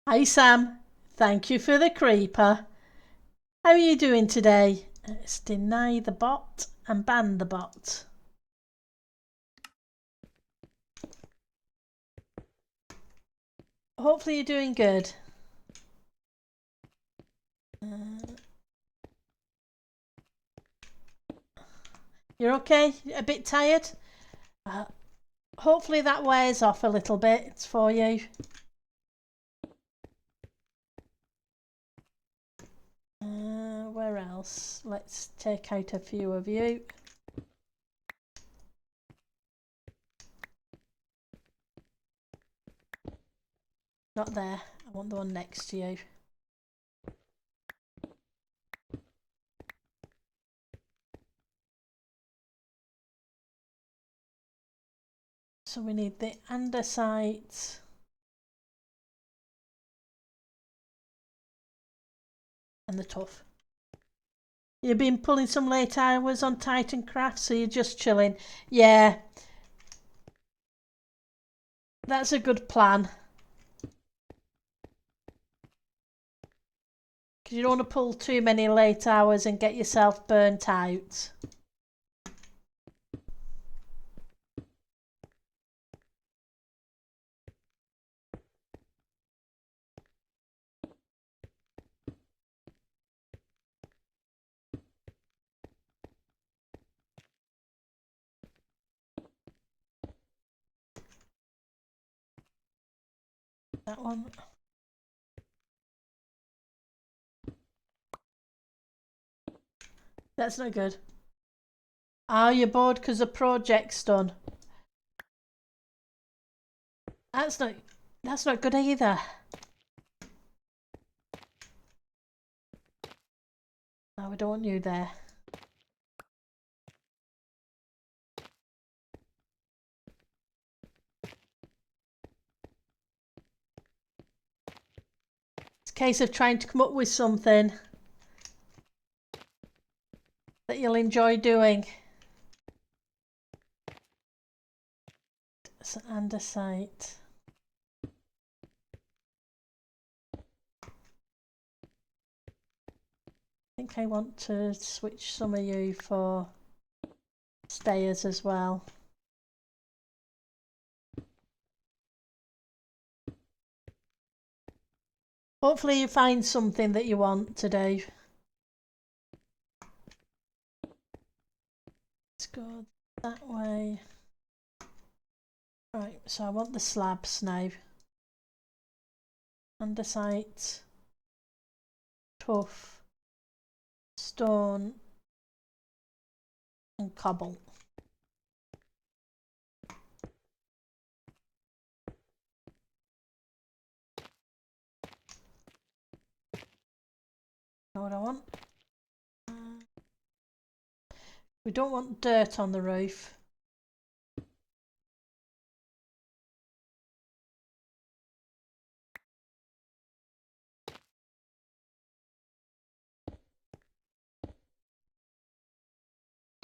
Hi Sam, thank you for the creeper. How are you doing today? Let's deny the bot and ban the bot. Hopefully you're doing good. You're okay? A bit tired? Hopefully that wears off a little bit for you. Where else? Let's take out a few of you. Not there. I want the one next to you. So we need the andesite. And the tuff. You've been pulling some late hours on Titancraft, so you're just chilling. Yeah. That's a good plan. Because you don't want to pull too many late hours and get yourself burnt out. That one. That's not good. Oh, you're bored because the project's done. That's not good either. No, we don't want you there. It's a case of trying to come up with something that you'll enjoy doing. It's andesite. I think I want to switch some of you for stayers as well. Hopefully you find something that you want to do. Let's go that way. Right, so I want the slabs now. Andesite, tuff, stone and cobble. Know what I want? We don't want dirt on the roof.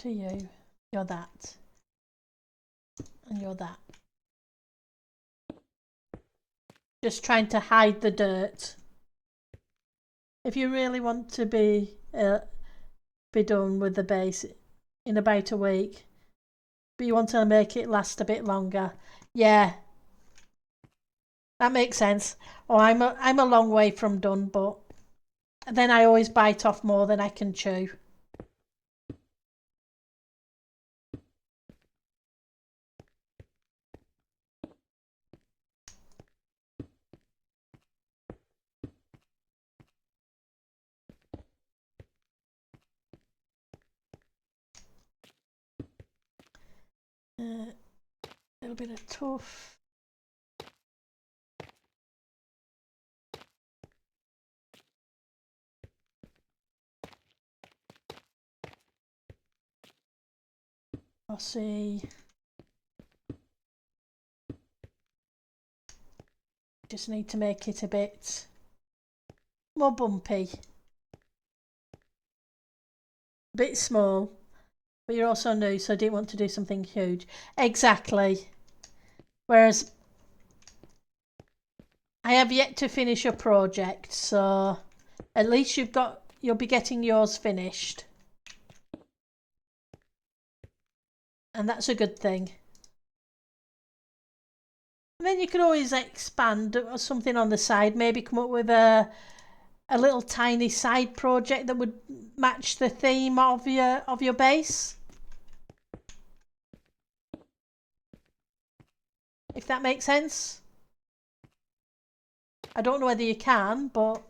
To you, you're that, and you're that. Just trying to hide the dirt. If you really want to be done with the base in about a week, but you want to make it last a bit longer, yeah, that makes sense. Oh, I'm a long way from done, but then I always bite off more than I can chew. A little bit of tuff. I'll see. Just need to make it a bit more bumpy. A bit small. But you're also new, so I didn't want to do something huge. Exactly. Whereas I have yet to finish a project, so at least you'll be getting yours finished. And that's a good thing. And then you can always expand something on the side, maybe come up with a little tiny side project that would match the theme of your base. If that makes sense. I don't know whether you can, but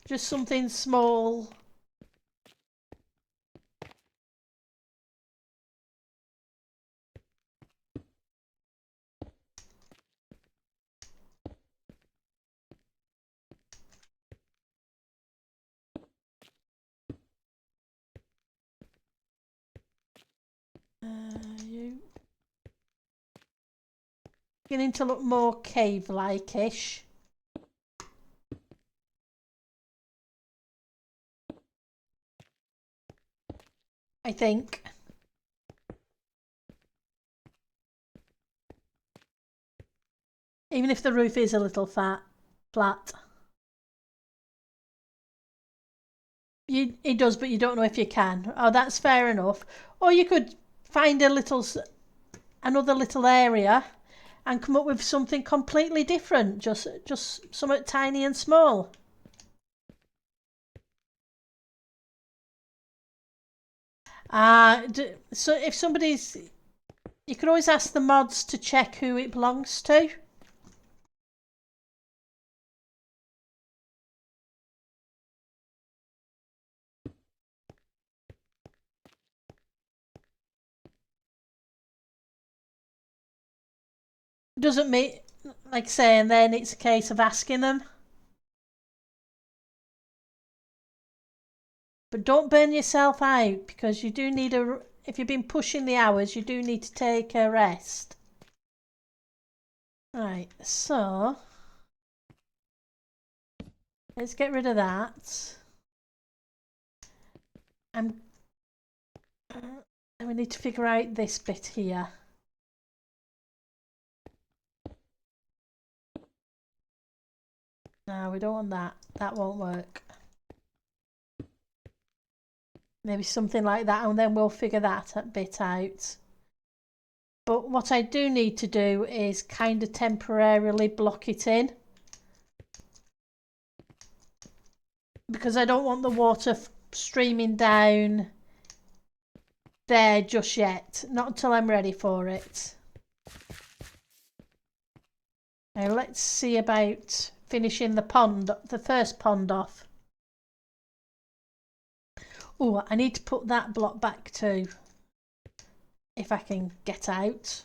just something small. You beginning to look more cave-like-ish. I think. Even if the roof is a little flat. It does, but you don't know if you can. Oh, that's fair enough. Or you could find another little area and come up with something completely different. Just something tiny and small. So if you could always ask the mods to check who it belongs to. Doesn't mean, like saying, then it's a case of asking them. But don't burn yourself out, because you do need if you've been pushing the hours, you do need to take a rest. Right, so let's get rid of that. And we need to figure out this bit here. No, we don't want that. That won't work. Maybe something like that, and then we'll figure that bit out. But what I do need to do is kind of temporarily block it in, because I don't want the water streaming down there just yet. Not until I'm ready for it. Now let's see about finishing the first pond off. Oh, I need to put that block back too, if I can get out.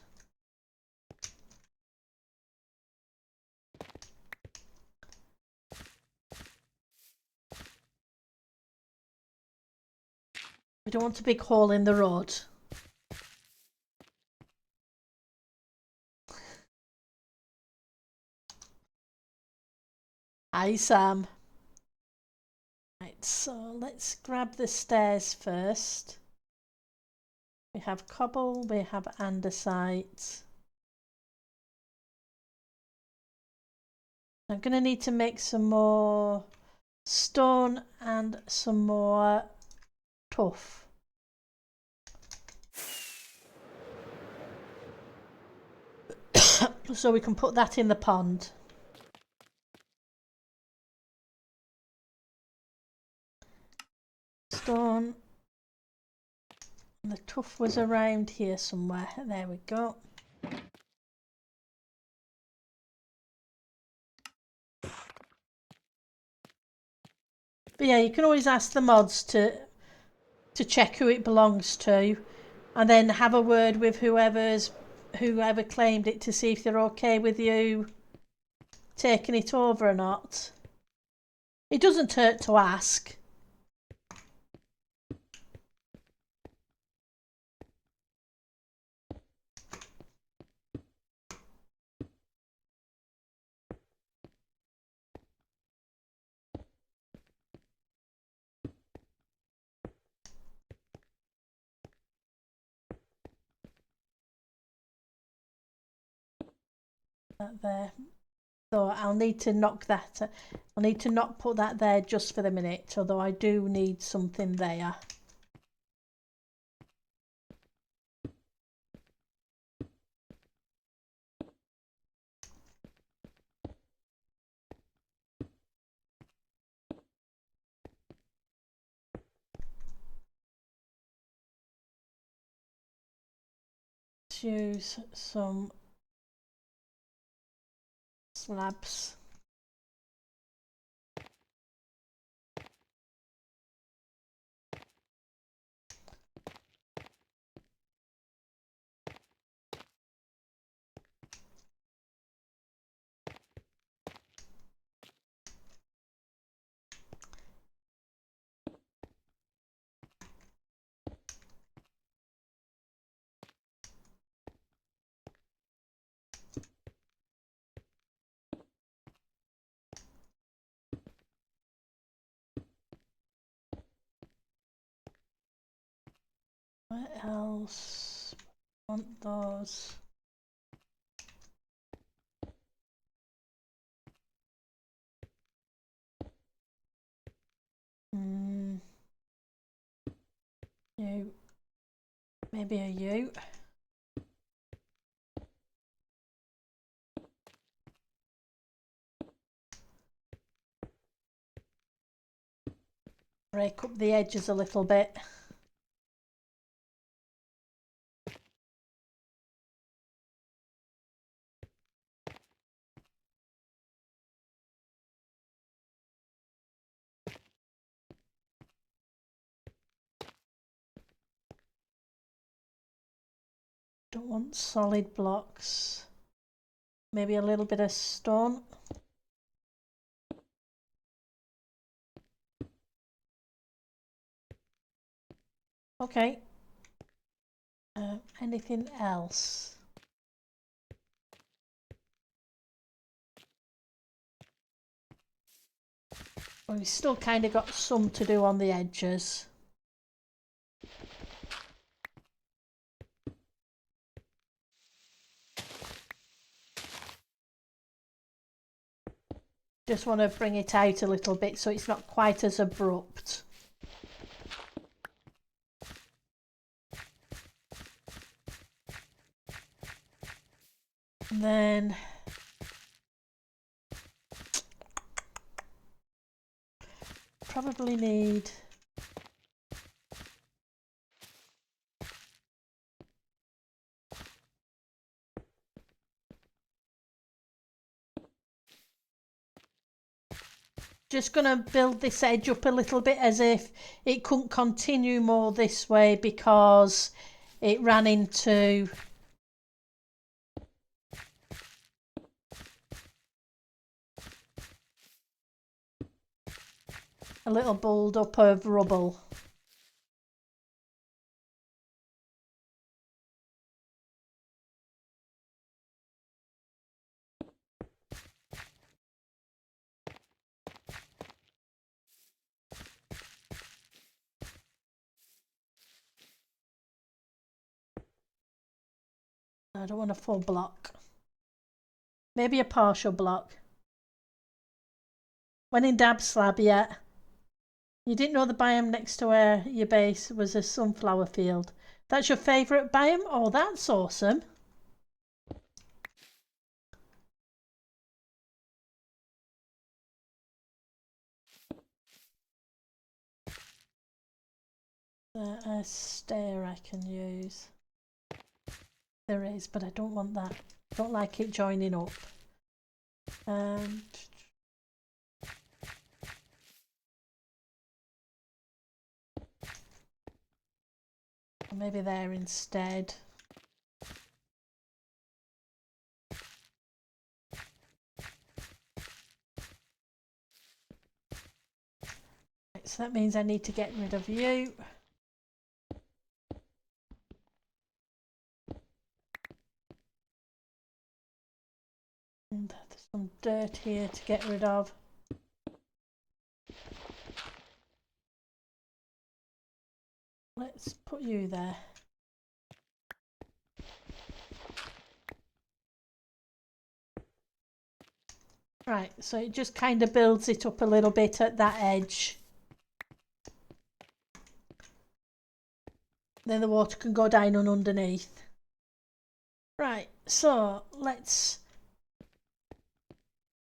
We don't want a big hole in the road. Hi, Sam. Right, so let's grab the stairs first. We have cobble, we have andesite. I'm going to need to make some more stone and some more tuff. So we can put that in the pond. Stone. And the tuff was around here somewhere. There we go. But yeah, you can always ask the mods to to check who it belongs to, and then have a word with whoever claimed it to see if they're okay with you taking it over or not. It doesn't hurt to ask. That there. So I'll need to knock that. I'll need to not put that there just for the minute, although I do need something there. Let's use some slabs. What else? I want those. You. Maybe a you. Break up the edges a little bit. Don't want solid blocks. Maybe a little bit of stone. Okay. Anything else? Well, we've still kind of got some to do on the edges. Just want to bring it out a little bit so it's not quite as abrupt. And then probably need just going to build this edge up a little bit as if it couldn't continue more this way because it ran into a little build up of rubble. I don't want a full block. Maybe a partial block. When in dab slab, yeah. You didn't know the biome next to where your base was a sunflower field. That's your favourite biome? Oh, that's awesome. A stair I can use. There is, but I don't want that. I don't like it joining up. Maybe there instead. Right, so that means I need to get rid of you. And there's some dirt here to get rid of. Let's put you there. Right, so it just kind of builds it up a little bit at that edge. Then the water can go down on underneath. Right, so let's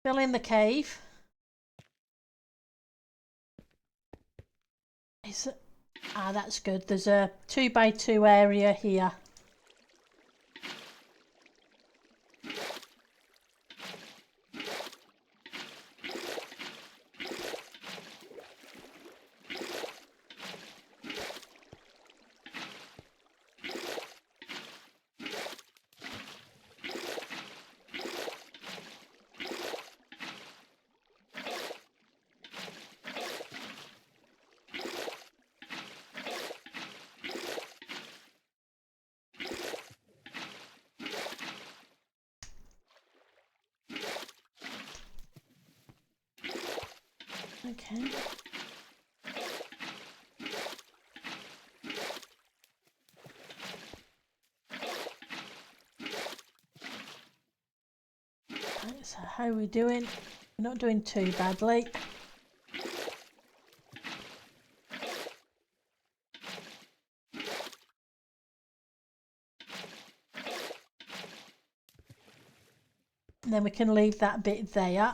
fill in the cave. That's good. There's a 2x2 area here. Okay. Right, so how are we doing? We're not doing too badly. And then we can leave that bit there.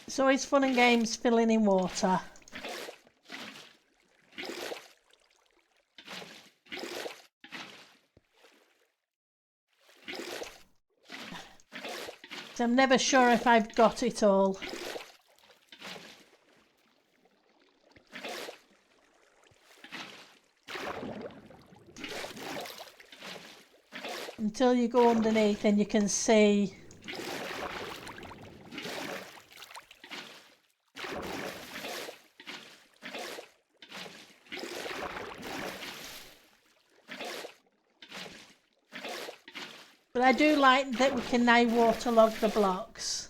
It's always fun and games filling in water. So I'm never sure if I've got it all. Until you go underneath and you can see. But I do like that we can now waterlog the blocks.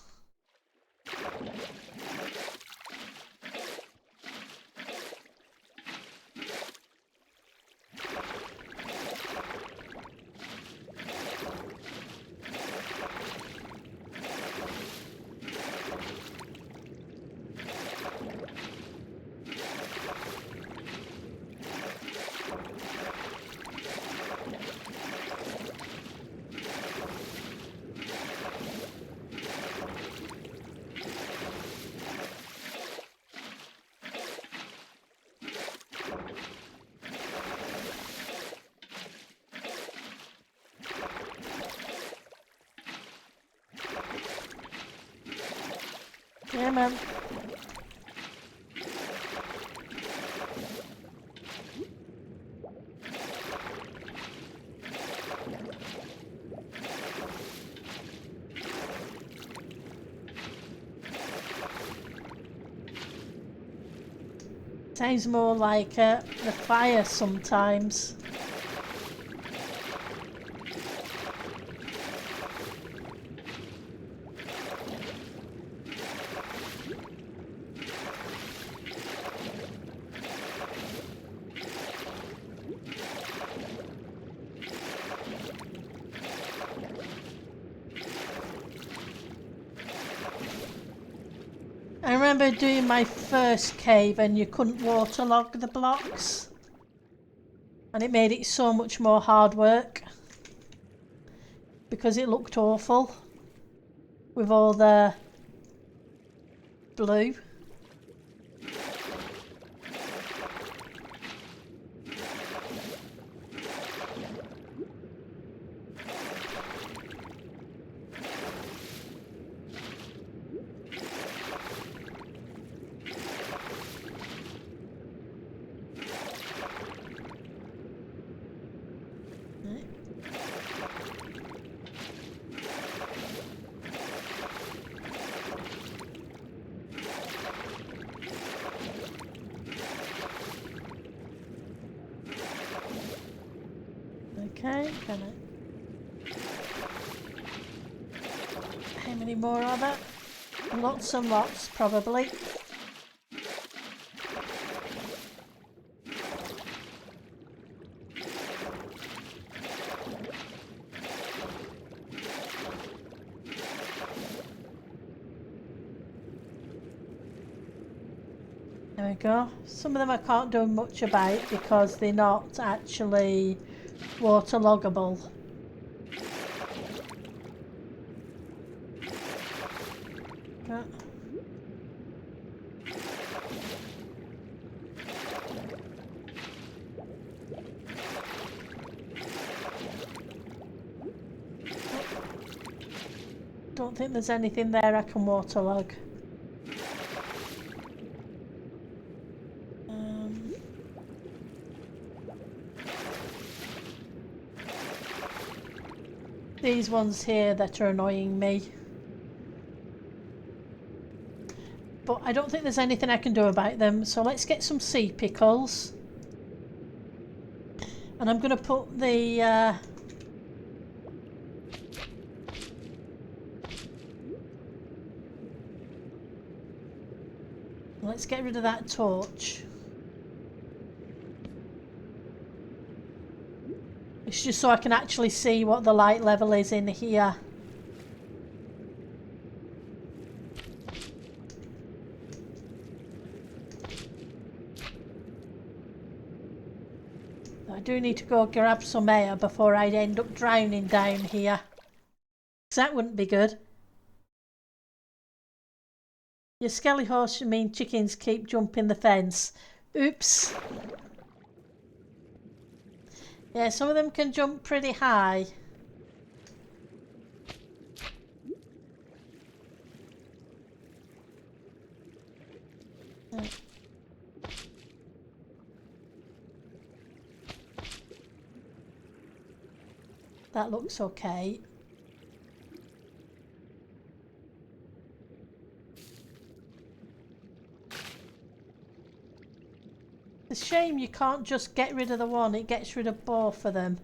Yeah, man. Sounds more like the fire sometimes. I remember doing my first cave and you couldn't waterlog the blocks. And it made it so much more hard work. Because it looked awful. With all the blue. can I? How many more are there? Lots and lots, probably. There we go. Some of them I can't do much about because they're not actually waterloggable. Okay. Don't think there's anything there I can waterlog. These ones here that are annoying me. But I don't think there's anything I can do about them, so let's get some sea pickles. And I'm going to put the... Let's get rid of that torch. It's just so I can actually see what the light level is in here. I do need to go grab some air before I end up drowning down here. Because that wouldn't be good. Your skelly horse mean chickens keep jumping the fence. Oops. Yeah, some of them can jump pretty high. That looks okay. It's a shame you can't just get rid of the one, it gets rid of both of them.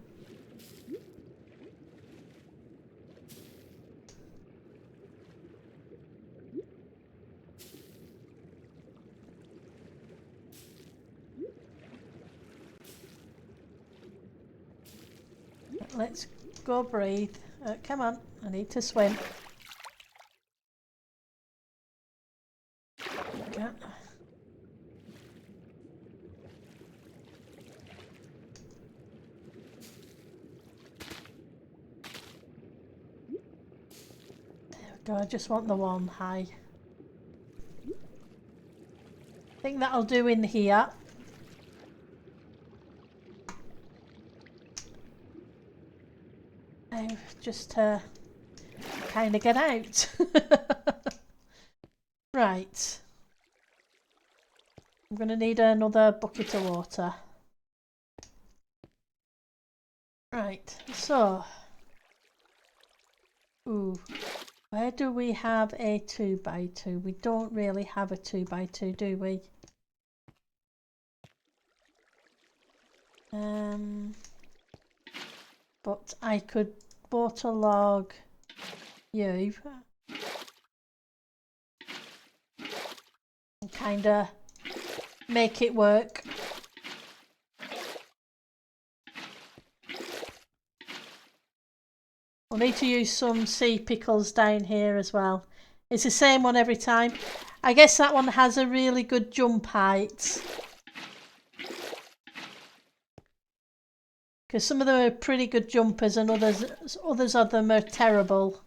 Let's go breathe. Come on, I need to swim. Okay. I just want the one high. I think that'll do in here. Just to kind of get out. Right. I'm going to need another bucket of water. Right, so. Ooh. Where do we have a 2x2? We don't really have a 2x2, do we? But I could waterlog you and kind of make it work. We'll need to use some sea pickles down here as well. It's the same one every time. I guess that one has a really good jump height. Because some of them are pretty good jumpers and others of them are terrible.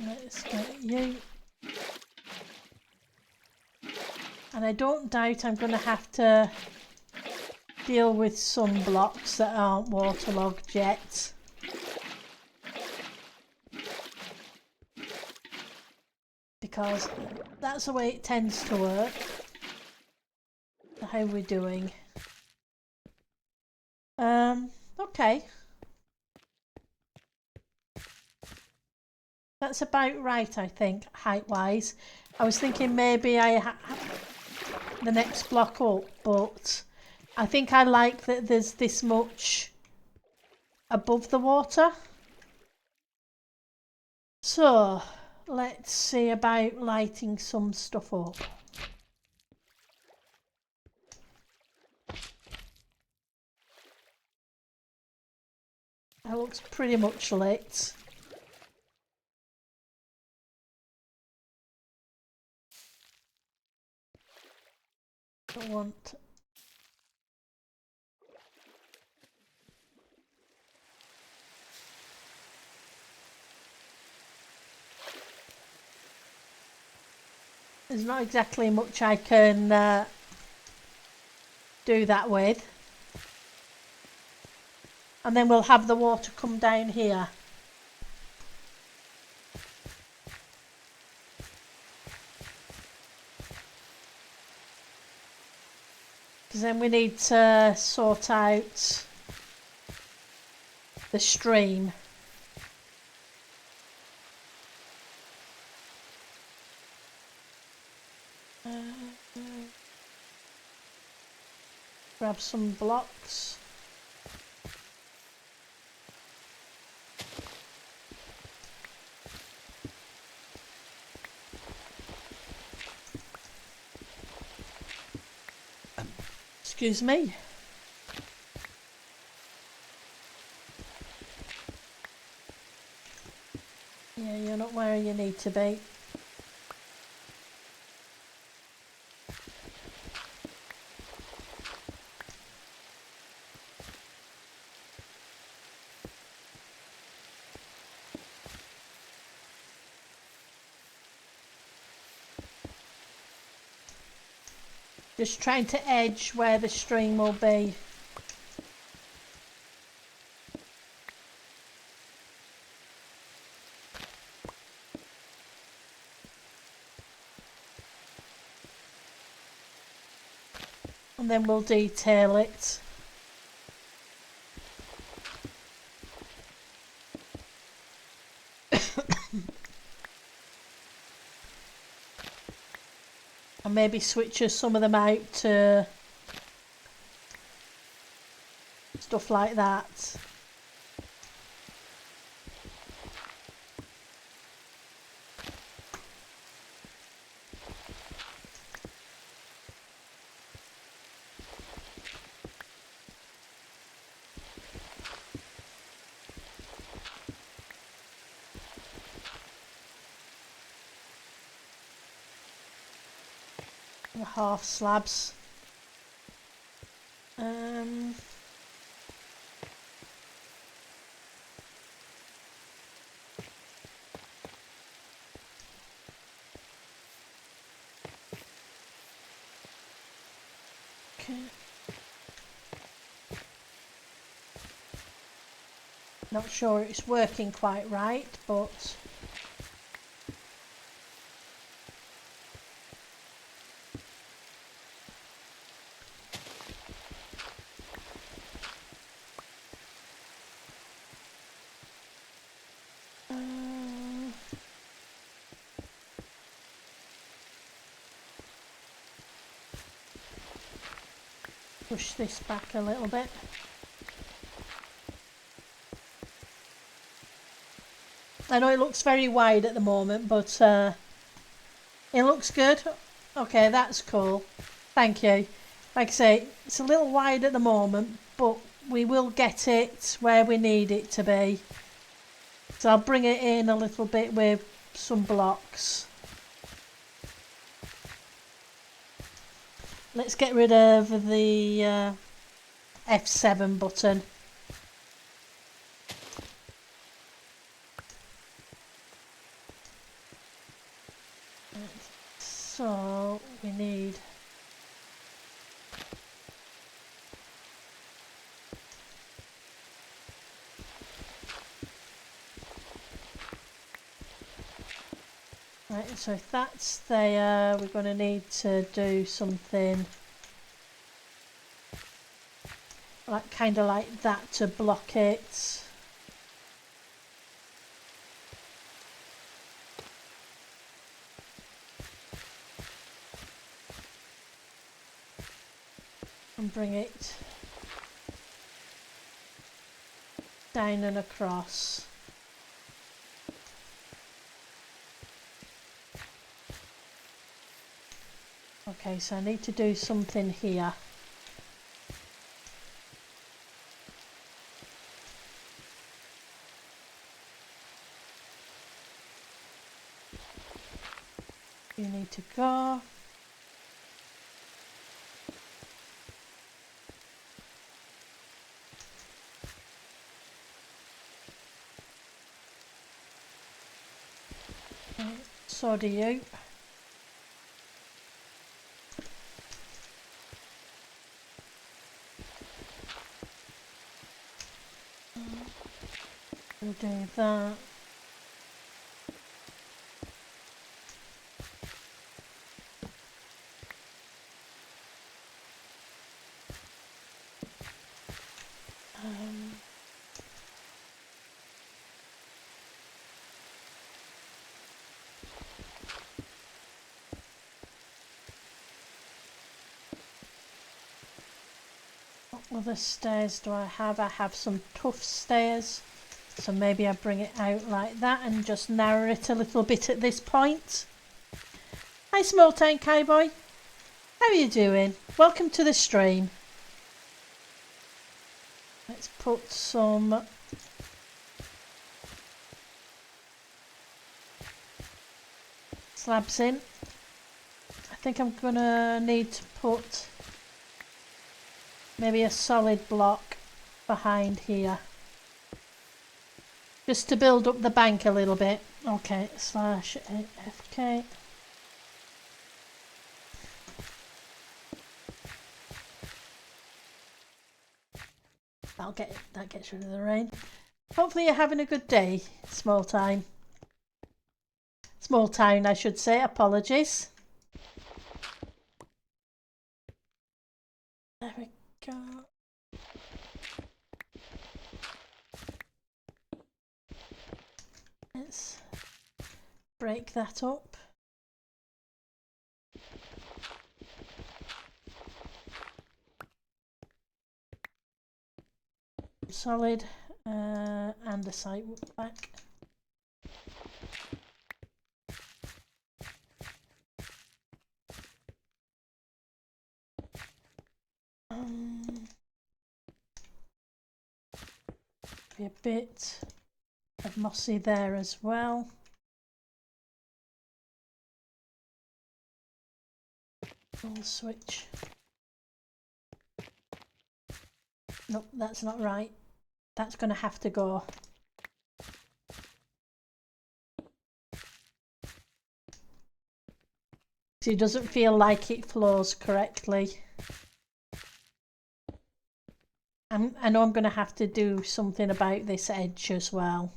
Let's get you. And I don't doubt I'm going to have to deal with some blocks that aren't waterlogged yet. Because that's the way it tends to work. How are we doing? Okay. That's about right, I think, height-wise. I was thinking maybe the next block up, but I think I like that there's this much above the water. So, let's see about lighting some stuff up. That looks pretty much lit. I want... There's not exactly much I can do that with. And then we'll have the water come down here. Because then we need to sort out the stream. Grab some blocks. Excuse me. Yeah, you're not where you need to be. Just trying to edge where the stream will be. And then we'll detail it. And maybe switch some of them out to stuff like that. The half slabs. Okay. Not sure it's working quite right, but push this back a little bit. I know it looks very wide at the moment, but it looks good. Okay, that's cool. Thank you. Like I say, it's a little wide at the moment, but we will get it where we need it to be. So I'll bring it in a little bit with some blocks. Let's get rid of the F7 button. So we need Right, so if that's there, we're going to need to do something like kind of like that to block it. And bring it down and across. Okay, so I need to do something here. You need to go. So do you. We'll do that. What other stairs do I have? I have some tough stairs. So maybe I bring it out like that and just narrow it a little bit at this point. Hi Small Town Cowboy. How are you doing? Welcome to the stream. Let's put some slabs in. I think I'm gonna need to put maybe a solid block behind here. Just to build up the bank a little bit. Okay, slash AFK. That gets rid of the rain. Hopefully you're having a good day, Small Town. Small Town, I should say. Apologies. There we go. Let's break that up. Solid and a side back. Be a bit of mossy there as well. I'll switch. Nope, that's not right. That's going to have to go. It doesn't feel like it flows correctly. I know I'm going to have to do something about this edge as well.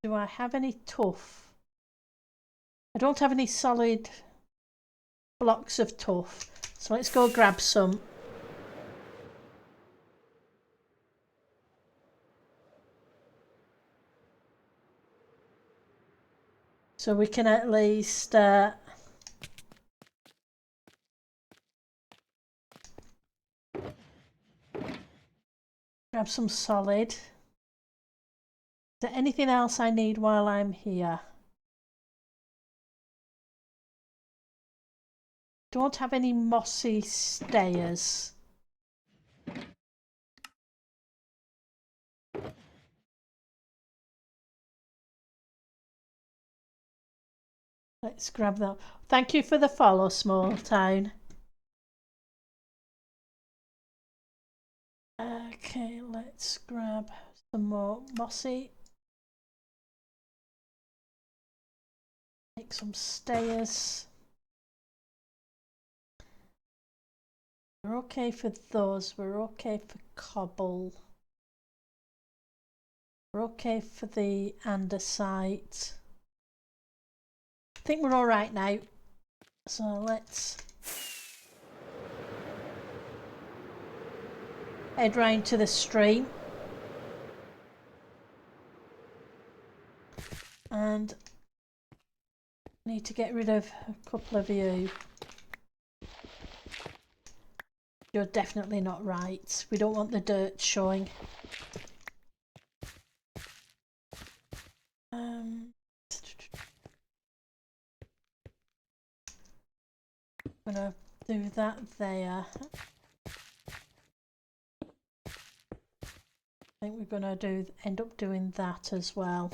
Do I have any tuff? I don't have any solid blocks of tuff, so let's go grab some. So we can at least grab some solid. Is there anything else I need while I'm here? Don't have any mossy stairs. Let's grab that. Thank you for the follow, Small Town. Okay, let's grab some more mossy. Make some stairs. We're okay for those. We're okay for cobble. We're okay for the andesite. I think we're all right now. So let's head round to the stream. And need to get rid of a couple of you. You're definitely not right. We don't want the dirt showing. I'm gonna do that there. I think we're gonna end up doing that as well.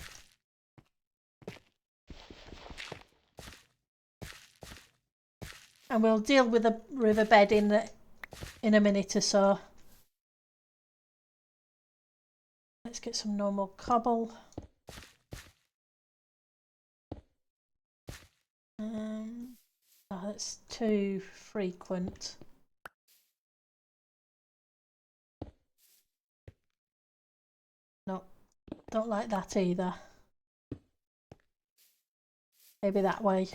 And we'll deal with the riverbed in a minute or so. Let's get some normal cobble. Oh, that's too frequent. No, don't like that either. Maybe that way.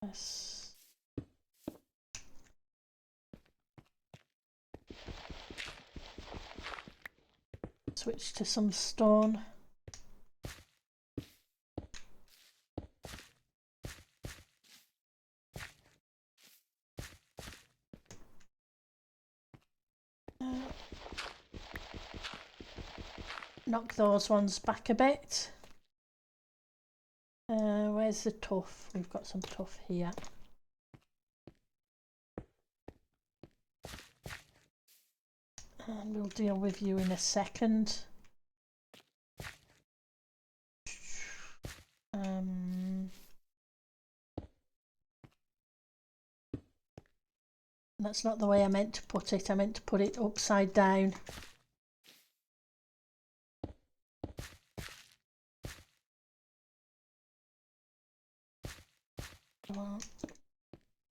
Yes. Switch to some stone. Knock those ones back a bit. Where's the tuff? We've got some tuff here. And we'll deal with you in a second. That's not the way I meant to put it. I meant to put it upside down.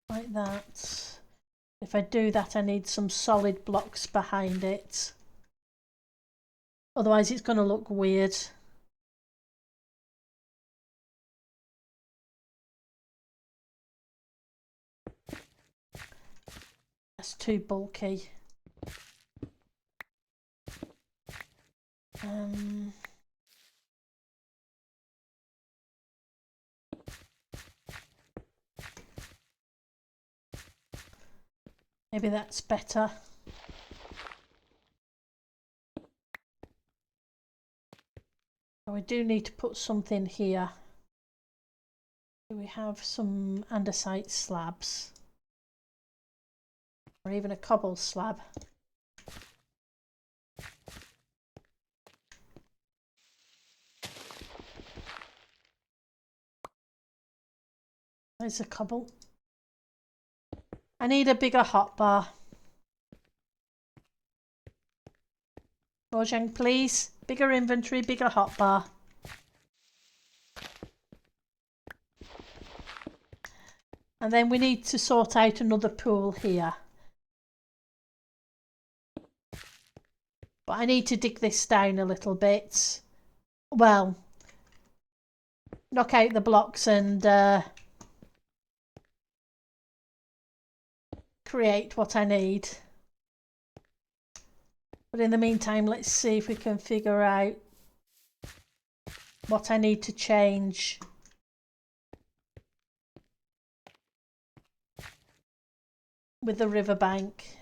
Like that. If I do that, I need some solid blocks behind it. Otherwise it's going to look weird. That's too bulky. Maybe that's better. We do need to put something here. We have some andesite slabs. Or even a cobble slab. There's a cobble. I need a bigger hotbar. Mojang, please. Bigger inventory, bigger hotbar. And then we need to sort out another pool here. But I need to dig this down a little bit. Well, knock out the blocks and create what I need. But in the meantime, let's see if we can figure out what I need to change. With the riverbank.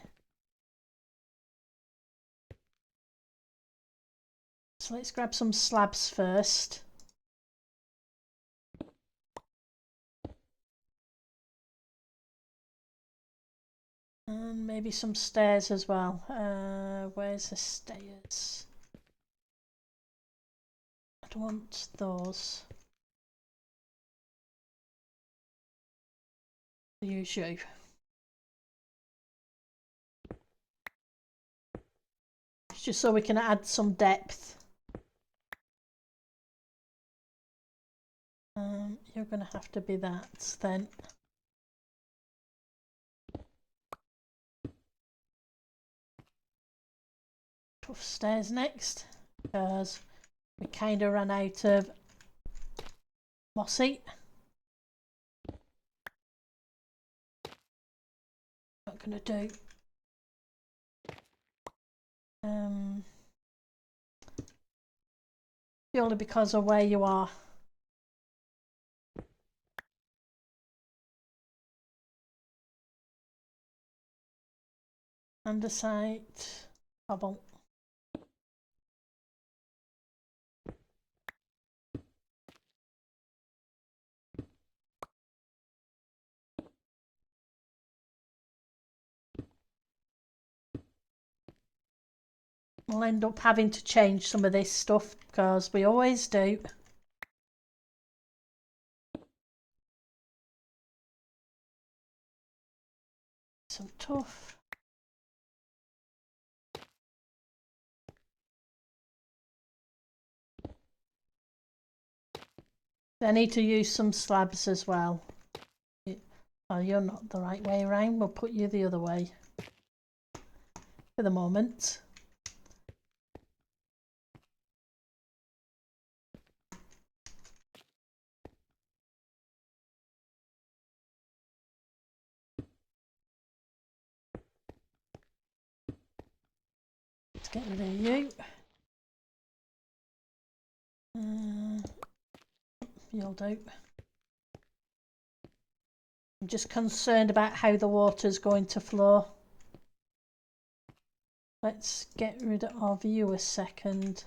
So let's grab some slabs first. And maybe some stairs as well. Where's the stairs? I don't want those. Use you. just so we can add some depth. You're going to have to be that then. Tough stairs next, because we kind of ran out of mossy. Not going to do. Purely because of where you are. Andesite, cobble. We'll end up having to change some of this stuff because we always do. Some tough. I need to use some slabs as well. Oh, you're not the right way around. We'll put you the other way for the moment. Let's get rid of you. You'll do. I'm just concerned about how the water's going to flow. Let's get rid of you a second.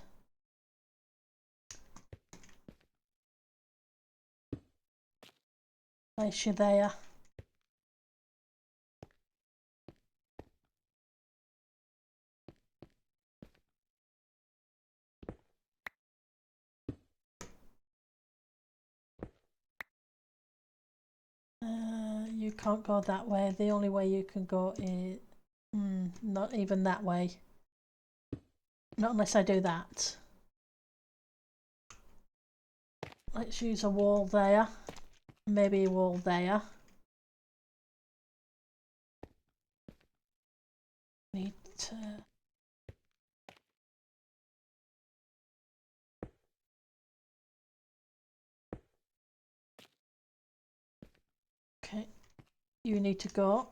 Place you there. You can't go that way. The only way you can go is not even that way. Not unless I do that. Let's use a wall there. Maybe a wall there. Need to... Okay, you need to go.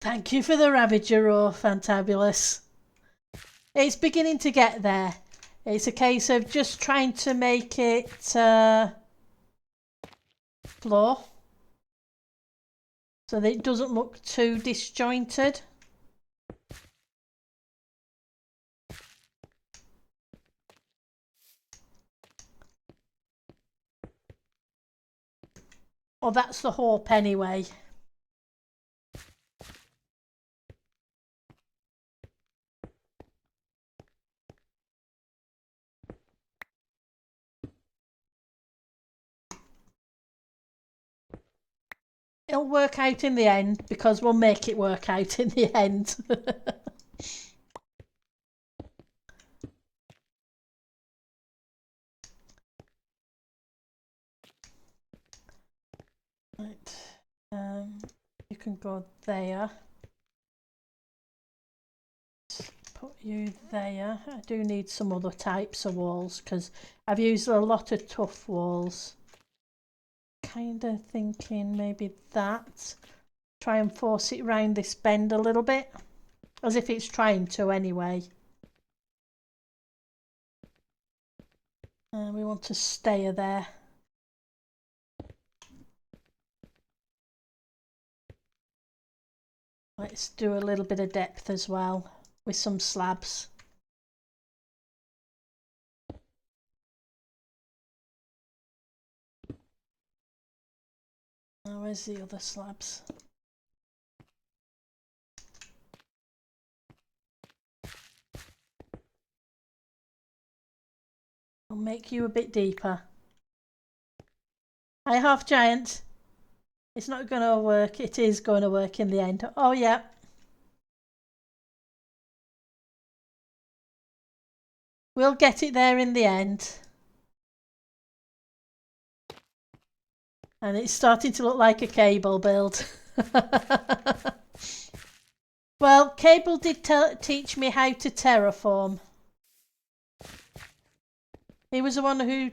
Thank you for the Ravager, oh, fantabulous. It's beginning to get there. It's a case of just trying to make it flow so that it doesn't look too disjointed. Oh, that's the hope anyway. It'll work out in the end because we'll make it work out in the end. Right. You can go there. Put you there. I do need some other types of walls because I've used a lot of tough walls. Kind of thinking maybe that. Try and force it round this bend a little bit. As if it's trying to anyway. We want to stay there. Let's do a little bit of depth as well with some slabs. Now, where's the other slabs? I'll make you a bit deeper. Hi, half giant. It's not going to work. It is going to work in the end. Oh, yeah. We'll get it there in the end. And it's starting to look like a cable build. Well, Cable did teach me how to terraform. He was the one who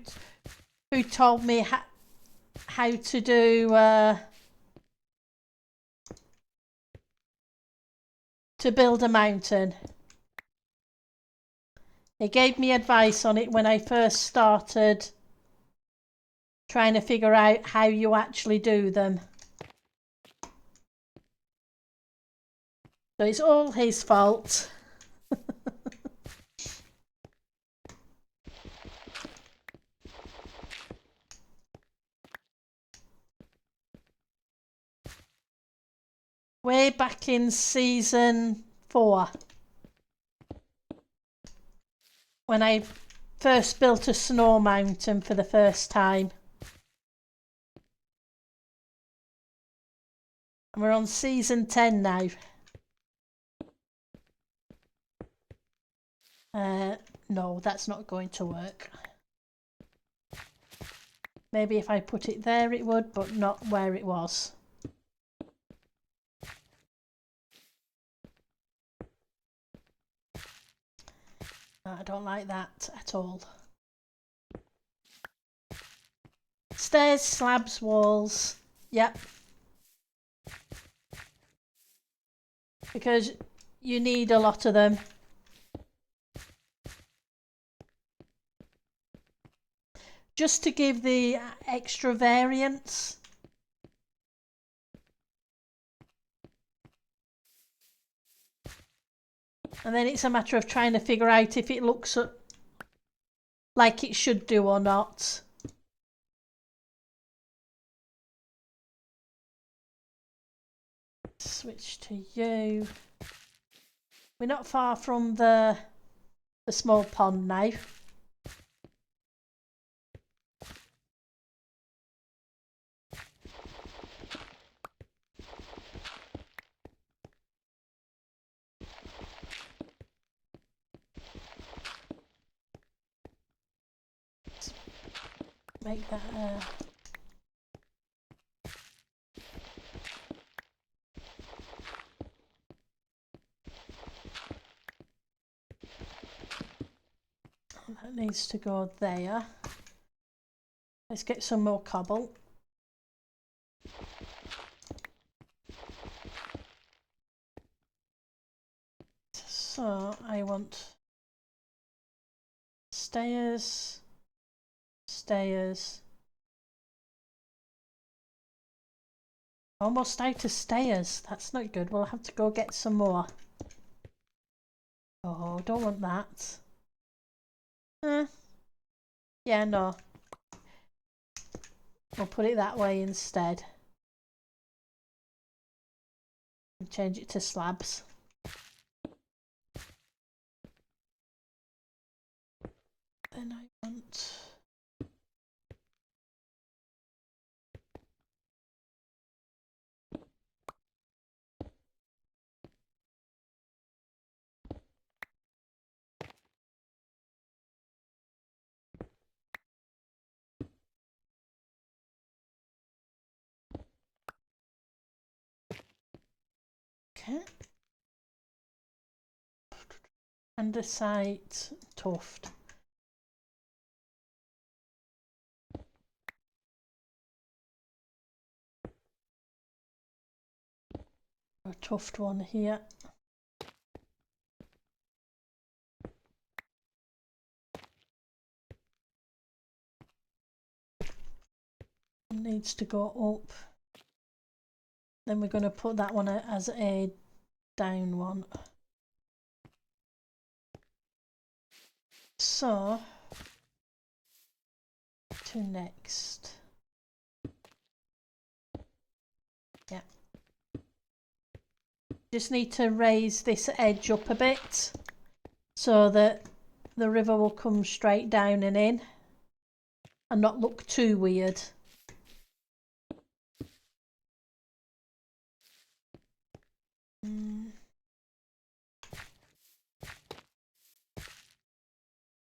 told me how to do to build a mountain. He gave me advice on it when I first started trying to figure out how you actually do them. So it's all his fault. Way back in season 4. When I first built a snow mountain for the first time. And we're on season 10 now. No, that's not going to work. Maybe if I put it there it would, but not where it was. I don't like that at all. Stairs, slabs, walls. Yep. Because you need a lot of them. Just to give the extra variance. And then it's a matter of trying to figure out if it looks like it should do or not. Switch to you. We're not far from the small pond now. Make that that needs to go there. Let's get some more cobble. So I want stairs, stairs. Almost out of stairs. That's not good. We'll have to go get some more. Oh, don't want that. Yeah, no. We'll put it that way instead. And change it to slabs. Then I want... Okay. Andesite tuft. A tuft one here. Needs to go up. Then we're going to put that one as a down one. So, to next. Yeah. Just need to raise this edge up a bit so that the river will come straight down and in and not look too weird.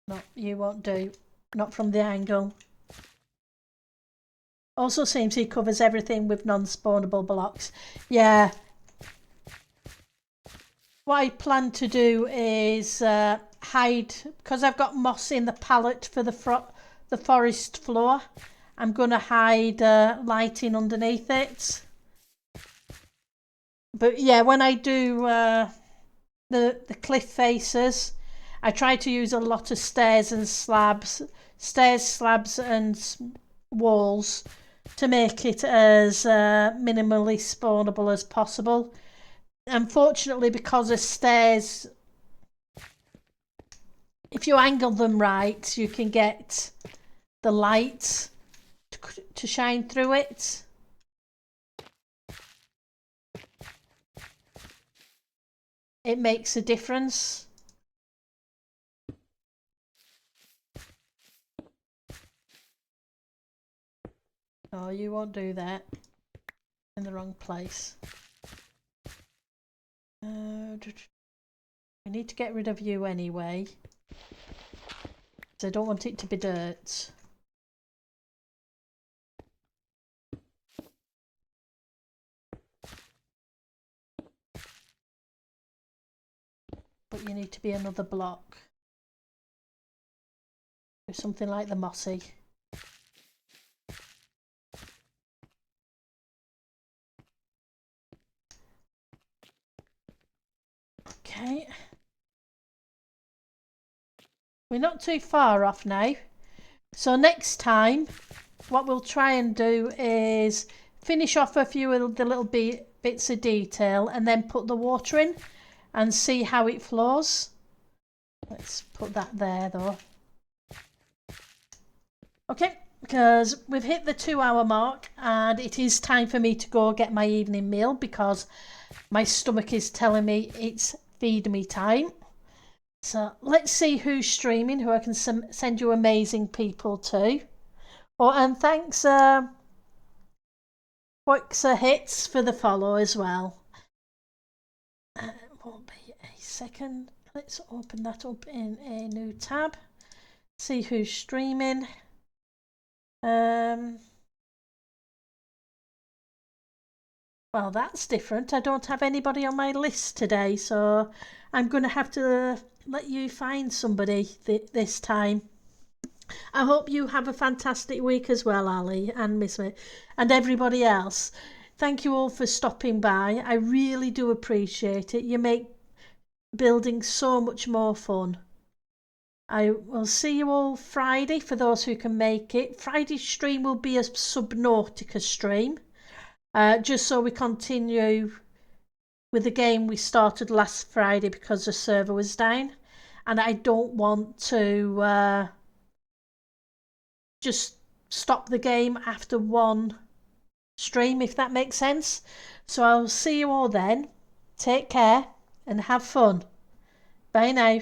No, you won't do. Not from the angle. Also seems he covers everything with non-spawnable blocks. Yeah. What I plan to do is hide, because I've got moss in the palette for the forest floor. I'm going to hide lighting underneath it. But yeah, when I do the cliff faces, I try to use a lot of stairs, slabs and walls to make it as minimally spawnable as possible. Unfortunately, because of stairs, if you angle them right, you can get the light to shine through it. It makes a difference. Oh, you won't do that. In the wrong place. We need to get rid of you anyway. Because I don't want it to be dirt. But you need to be another block. Do something like the mossy. Okay. We're not too far off now. So next time, what we'll try and do is finish off a few of the little bits of detail and then put the water in and see how it flows. Let's put that there though. Okay, because we've hit the 2-hour mark and it is time for me to go get my evening meal because my stomach is telling me it's feed me time. So let's see who's streaming, who I can send you amazing people to. Oh, and thanks Quixer Hits for the follow as well. It won't be a second. Let's open that up in a new tab. See who's streaming. Well, that's different. I don't have anybody on my list today, so I'm going to have to let you find somebody this time. I hope you have a fantastic week as well, Ali and Miss Me and everybody else. Thank you all for stopping by. I really do appreciate it. You make building so much more fun. I will see you all Friday for those who can make it. Friday's stream will be a Subnautica stream, just so we continue with the game we started last Friday because the server was down, and I don't want to just stop the game after one stream, if that makes sense. So I'll see you all then. Take care and have fun. Bye now.